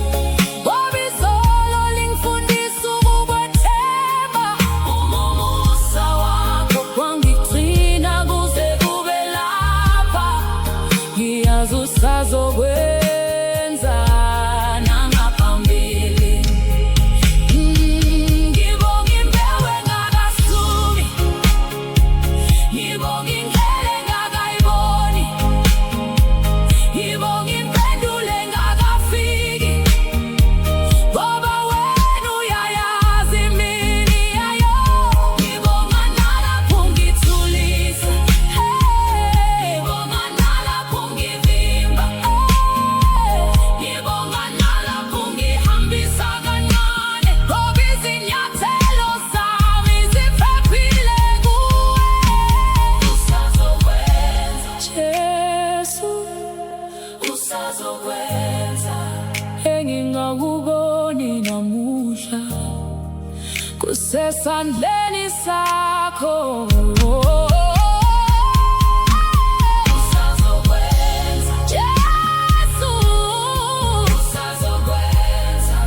Ngoba izolo lingifundisa ukukwethemba, umusa wakho wangigcina kuze kube lapha. Ngiyazi usazokwenza nangaphambili. Ngibonga imbewu engakasumi, ngibonga indlela engakayiboni, ngibonga impendulo engakafiki, ngoba wena uyayazi imini yayo. Ngibonga nalapho ungithulisa, ngibonga nalapho ungivimba, ngibonga nalapho ungihambisa kancane, ngoba izinyathelo zami ziphephile kuwe. Usazokwenza Jesu, usazokwenza engingakuboni namuhla, kusesandleni sakho. Usazokwenza Jesu, usazokwenza.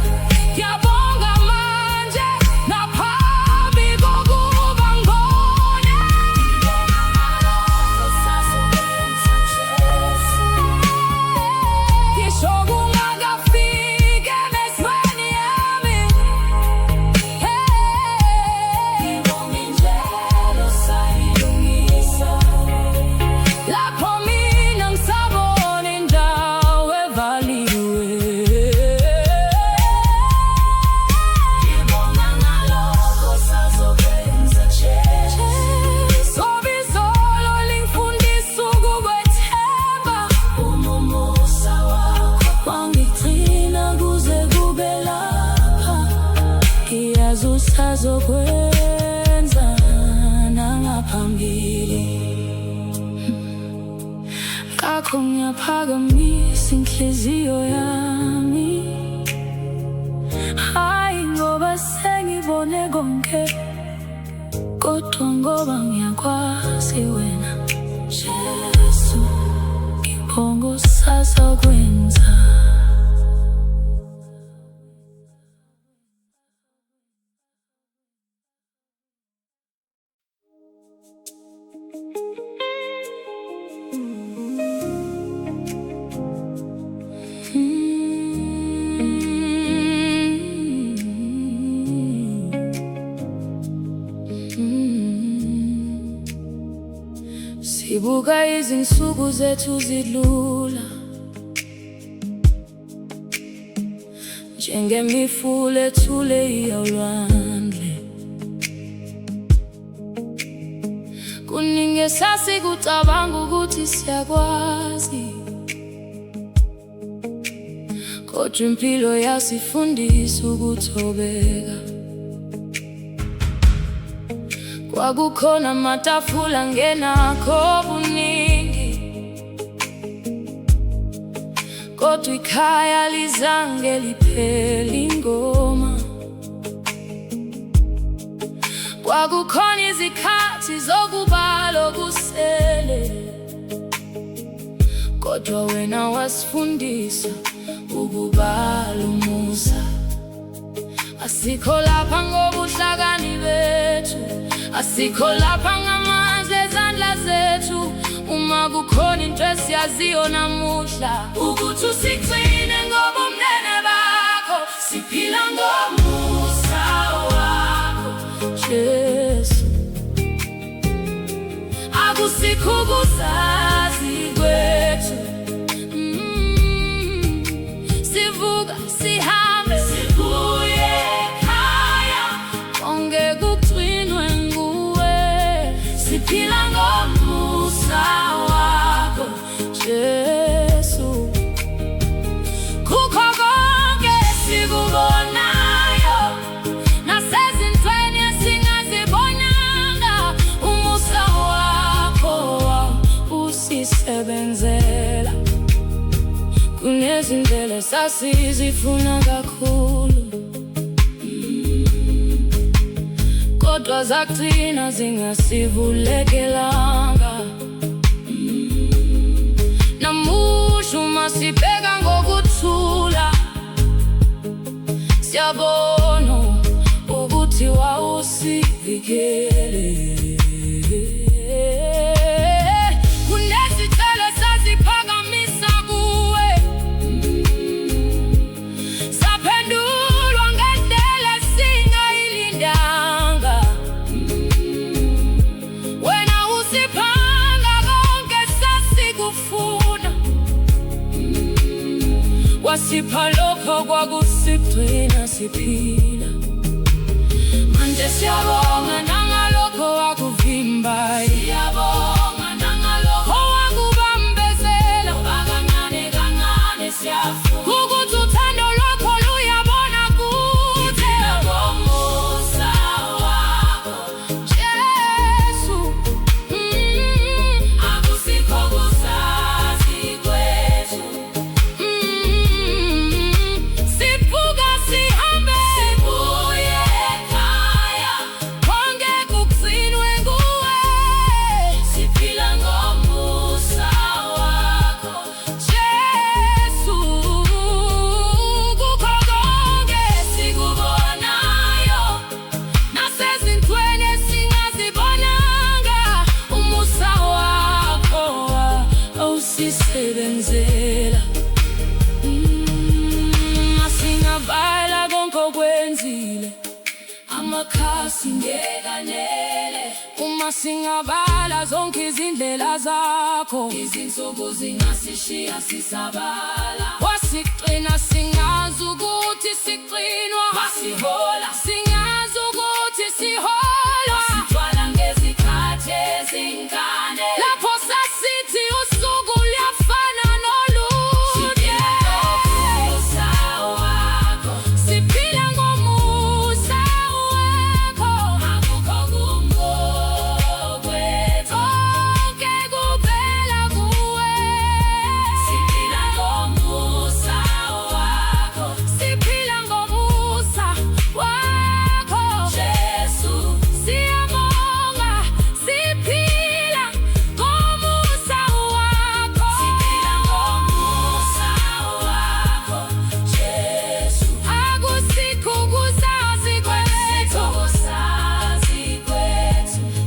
Ngiyabonga manje naphambi kokuba ngibone. Ngibonga ngalokho usazokwenza Jesu. Ngisho kungakafiki emehlweni yami. Ngibonga indlela osayilungisa, lapho mina ngisabona indawo evaliwe. Ngibonga ngalokho usazokwenza Jesu. Ngoba izolo lingifundisa ukukwethemba, umusa wakho wangigcina kuze kube lapha. Ngiyazi usazokwenza nangaphambili. Ngakho ngiyaphakamisa inhliziyo yami, hayi ngoba sengibone konke, kodwa ngoba ngiyakwazi wena Jesu. Ngibonga usazokwenza. Sibuka izinsuku zethu zidlula, njengemifula ethule yolwandle. Kuningi esasikucabanga ukuthi siyakwazi, kodwa impilo yasifundisa ukuthobeka. Kwakukhona amatafula angenakho buningi, kodwa ikhaya lizange liphele ingoma. Kwakukhona izikhathi zokubala okusele, kodwa wena wasifundisa ukubala umusa. Asikho lapha ngobuhlakani bethu, asikho lapha ngamandla ezandla zethu. Uma kukhona into esiyaziyo namuhla, ukuthi usigcine ngoba umnene bakho. Siphila ngomusa wakho Jesu, akusikho ukuzazi kwethu. Sivuka sihambe sibuye ekhaya, konke kugcinwe nguwe. Siphila ngomusa wakho Jesu, kukho konke sikubonayo nasezintweni esingazibonanga. Umusa wakho usisebenzela kunezindlela esasizifuna kakhulu, kodwa zagcina zingasivulekelanga. Namuhla uma sibheka ngokuthula, siyabona ukuthi wawusivikele. Kunezithelo esaziphakamisa kuwe, zaphendulwa ngendlela singayilindanga. Wena usiphanga konke sasikufuna, wasipha lokho kwakusigcina siphila. Manje siyabonga nangalokho wakuvimbayo, siyabonga nangalokho wakubambezela. Kancane kancane siyafuna ukuthi uthando lwakho luyabona kude. Ngomusa wakho Jesu, akusikho ukuzazi kwethu. Sivuka sihambe sibuye ekhaya, konke kugcinwe nguwe. Siphila ngomusa wakho Jesu, kukho konke sikubonayo nasezintweni esingazibonanga. Umusa wakho awusisebenzela. Singabala konke okwenzile, amakhasi ngekanele. Uma singabala zonke izindlela zakho, izinsuku zingasishiya sisabala. Wasigcina singazi ukuthi sigcinwa, wasihola singazi ukuthi siholwa. Wasithwala ngezikhathi ezincane, lapho sasithi usuku luyafana nolude. Siphila ngomusa wakho, akukho kungokwethu, konke kuvela kuwe. Siphila ngomusa wakho, siphila ngomusa wakho Jesu. Siyabonga, siphila ngomusa wakho, siphila ngomusa wakho Jesu. Akusikho ukuzazi kwethu,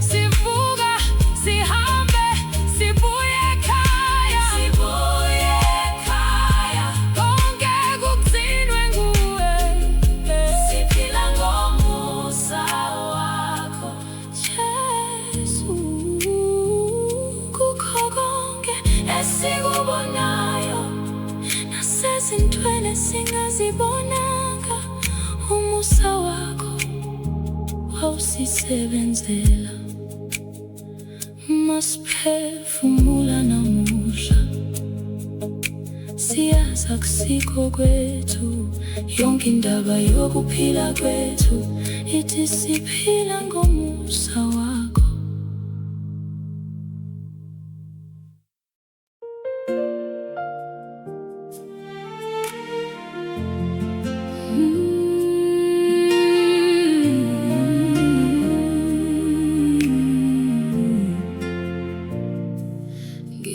sivuka sihambe sibuye ekhaya, konke kugcinwe nguwe. Siphila ngomusa wakho Jesu, kukho konke esikubonayo nasezintweni esingazibonanga. Umusa wakho wawusisebenzela. Masiphefumula namuhla, siyazi akusikho kwethu. Yonke indaba yokuphila kwethu ithi siphila ngomusa wakho.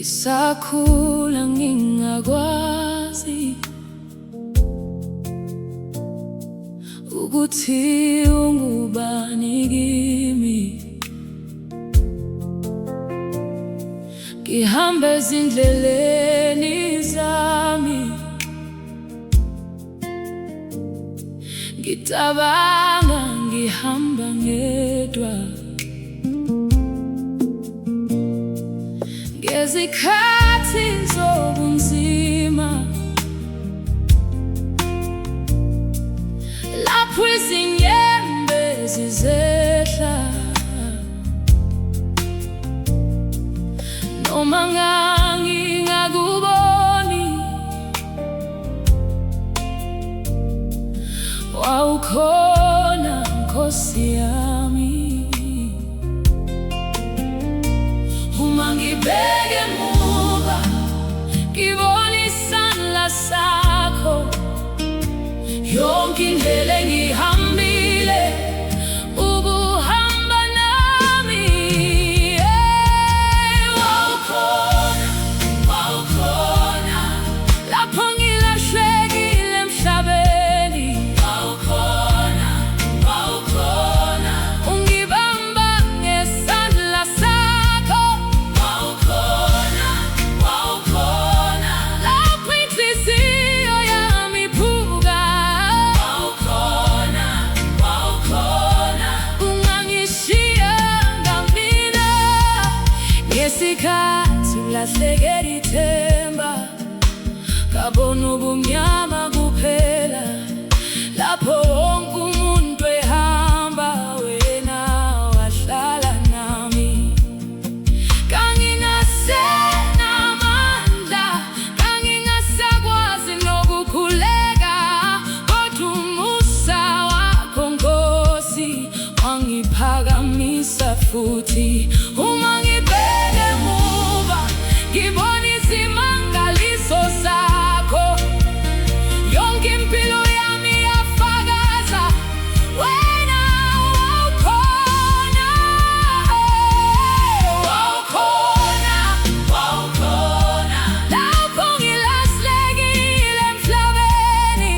ngisakhula ngingakwazi ukuthi ungubani kimi. Ngihamba ezindleleni zami, ngicabanga ngihamba ngedwa. Ngezikhathi zobunzima, lapho izinyembezi zehla, noma ngingakuboni, wawukhona Nkosi yami. Uma ngibheke emuva, ngibona isandla sakho, yonke indlela engihambile ubuhamba nami. Wawukhona lapho ngilahlekile emhlabeni. Wawukhona ungibamba ngesandla sakho. Wawukhona lapho inhliziyo yami iphuka. Wawukhona ungangishiyanga mina ngesikhathi ulahlekela ithemba, ngabona ubumnyama kuphela. Lapho wonke umuntu ehamba, wena wahlala nami. Kangingasenamandla, kangingasakwazi nokukhuleka, kodwa umusa wakho Nkosi wangiphakamisa futhi. Uma ngibheke emuva, ngibona izimangaliso zakho, yonke impilo yami yafakaza wena. Wawukhona lapho ngilahlekile emhlabeni.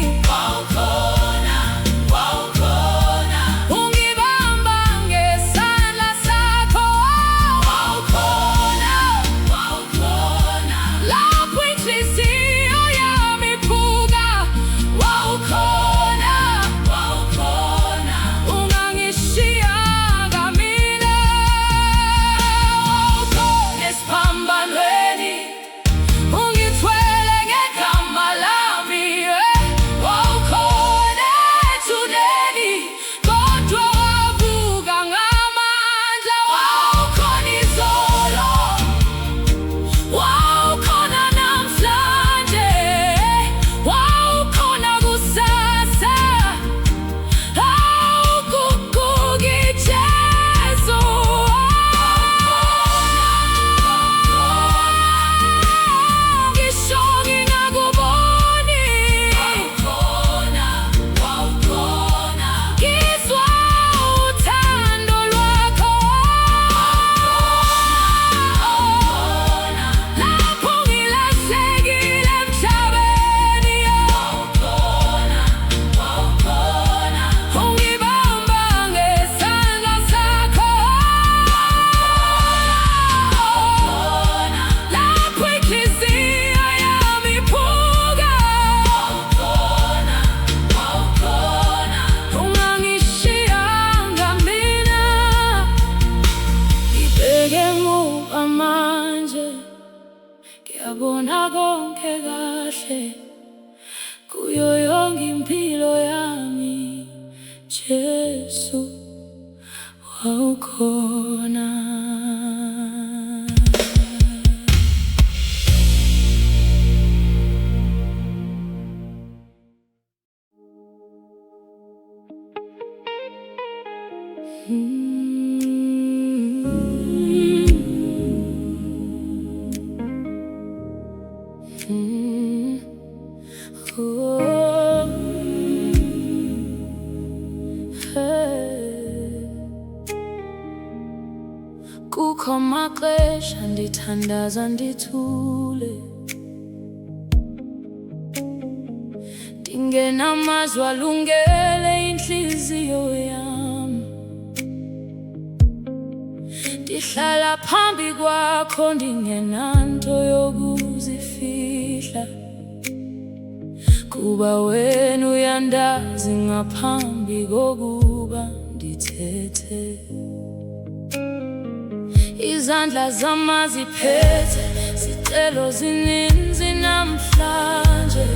Wawukhona ungibamba ngesandla sakho. Wawukhona lapho inhliziyo yami iphuka. Wawukhona ungangishiyanga mina. Wawukhona esiphambanweni, ungithwele ngegama lami. Wawukhona ethuneni, kodwa wavuka ngamandla. Wawukhona izolo, wawukhona namhlanje, wawukhona kusasa. Awuguquki Jesu. Ngisho ngingakuboni, ngizwa uthando lwakho. Lapho ngilahlekile emhlabeni, ungibamba ngesandla sakho. Lapho inhliziyo yami iphuka. Ungangishiyanga mina. Ngibheke emuva manje, ngiyabona konke kahle kuyo yonke impilo yami. Jesu wawukhona. Kukho maxesha ndithandaza ndithule, ndingenamazwi alungele intliziyo yam. Ndihlala phambi kwakho ndingenanto yokuzifihla, kuba wena uyandazi ngaphambi kokuba ndithethe. Izandla zam ziphethe zicelo zininzi namhlanje,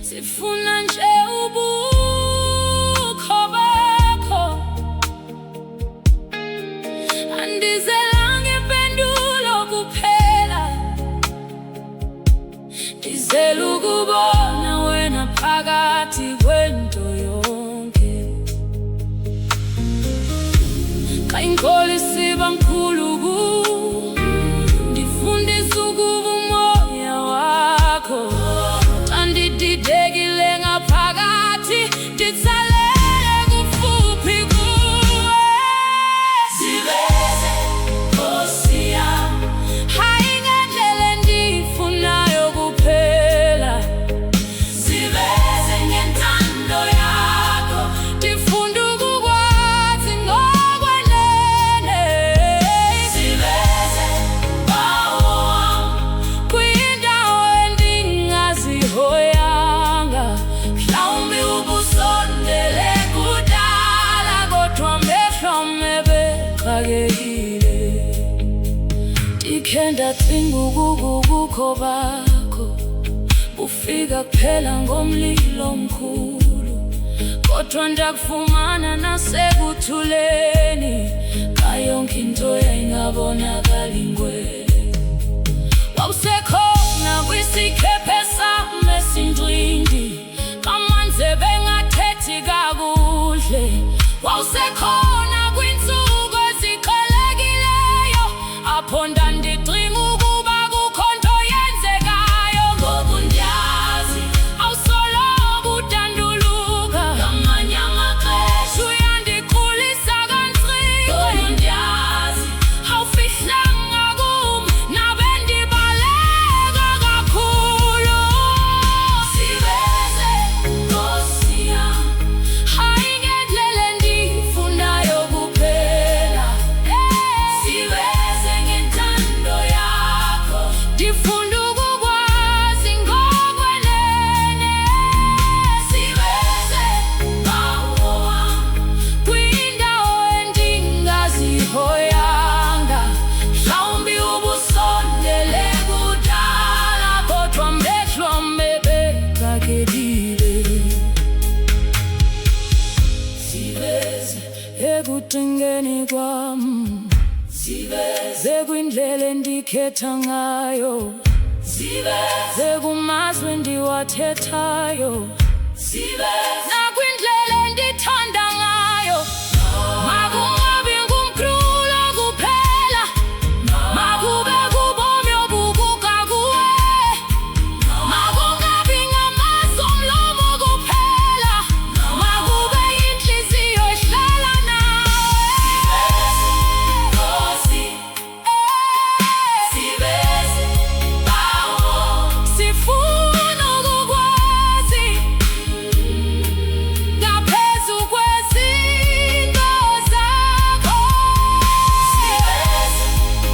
zifuna nje ubukho bakho. Andizelanga impendulo kuphela, ndizela ukubona wena phakathi kwento yonke. Xa inkolo isiba nkulu kum, ndifundisa ukuba umoya wakho. Xa ndididekile ngaphakathi, nditsalele kufuphi kuwe. Siveze Nkosi yam, hayi ngendlela endiyifunayo kuphela. Siveze ngentando yakho, ndifunda ukukwazi ngokwenene. Siveze Bawo wam, kwindawo endingazihoyanga. Mhlawumbi ubusondele kudala, kodwa amehlo am ebexakekile. Ndikhe ndacinga ukuba ubukho bakho bufika kuphela ngomlilo omkhulu, kodwa ndakufumana nasekuthuleni, xa yonke into yayingabonakali ngwele. Wawusekhona kwisikhephe sam esintwini, xa amanzi ebengathethi kakuhle. Wawusekhona kwiintsuku eziqhelekileyo, apho ndandicinga ukuba kukho nto yenzekayo. Ngoku ndiyazi awusoloko udanduluka, ngamanye amaxesha uyandikhulisa kancike. Ngoku ndiyazi awufihlanga kum, nabe ndibaleka kakhulu. Siveze Nkosi yam, hayi ngendlela endiyifunayo kuphela. Siveze ngentando yakho, ndifunda ukukwazi ngokwenene. Siveze Bawo wam, kwindawo endingazihoyanga. Mhlawumbi ubusondele kudala, kodwa amehlo am ebexakekile. Siveze ekucingeni kwam, siveze kwindlela endikhetha ngayo, siveze kumazwi endiwathethayo, siveze nakwindlela endithanda ngayo. Makungabi ngumkhululo kuphela, makube bubomi obuguga kuwe. Makungabi ngamazwi omlomo kuphela, makube yintliziyo ehlala nawe. Nkosi, siveze Bawo, sifuna ukukwazi ngaphezu kwezinto zakho. Siveze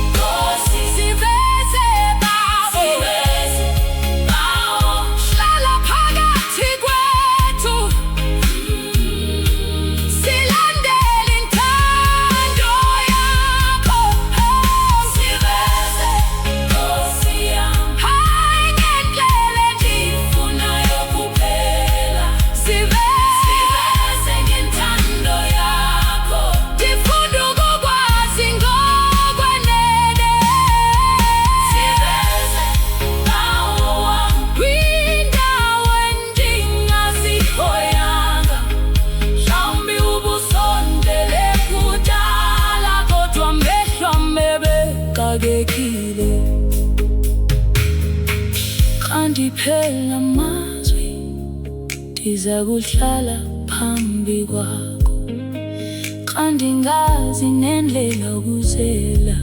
Nkosi, siveze Bawo, hlala phakathi kwethu, silandele intando yakho. Siveze Nkosi yam, hayi ngendlela endiyifunayo kuphela. Siveze ngentando yakho, ndifunda ukukwazi ngokwenene. Siveze Bawo wam, kwindawo endingazihoyanga. Mhlawumbi ubusondele kudala, kodwa amehlo am ebexakekile. Xa ndiphela amazwi, ndiza kuhlala phambi kwakho. andingazi nendlela ukuzela,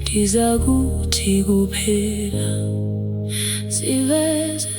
ndiza kuthi kuphela siveze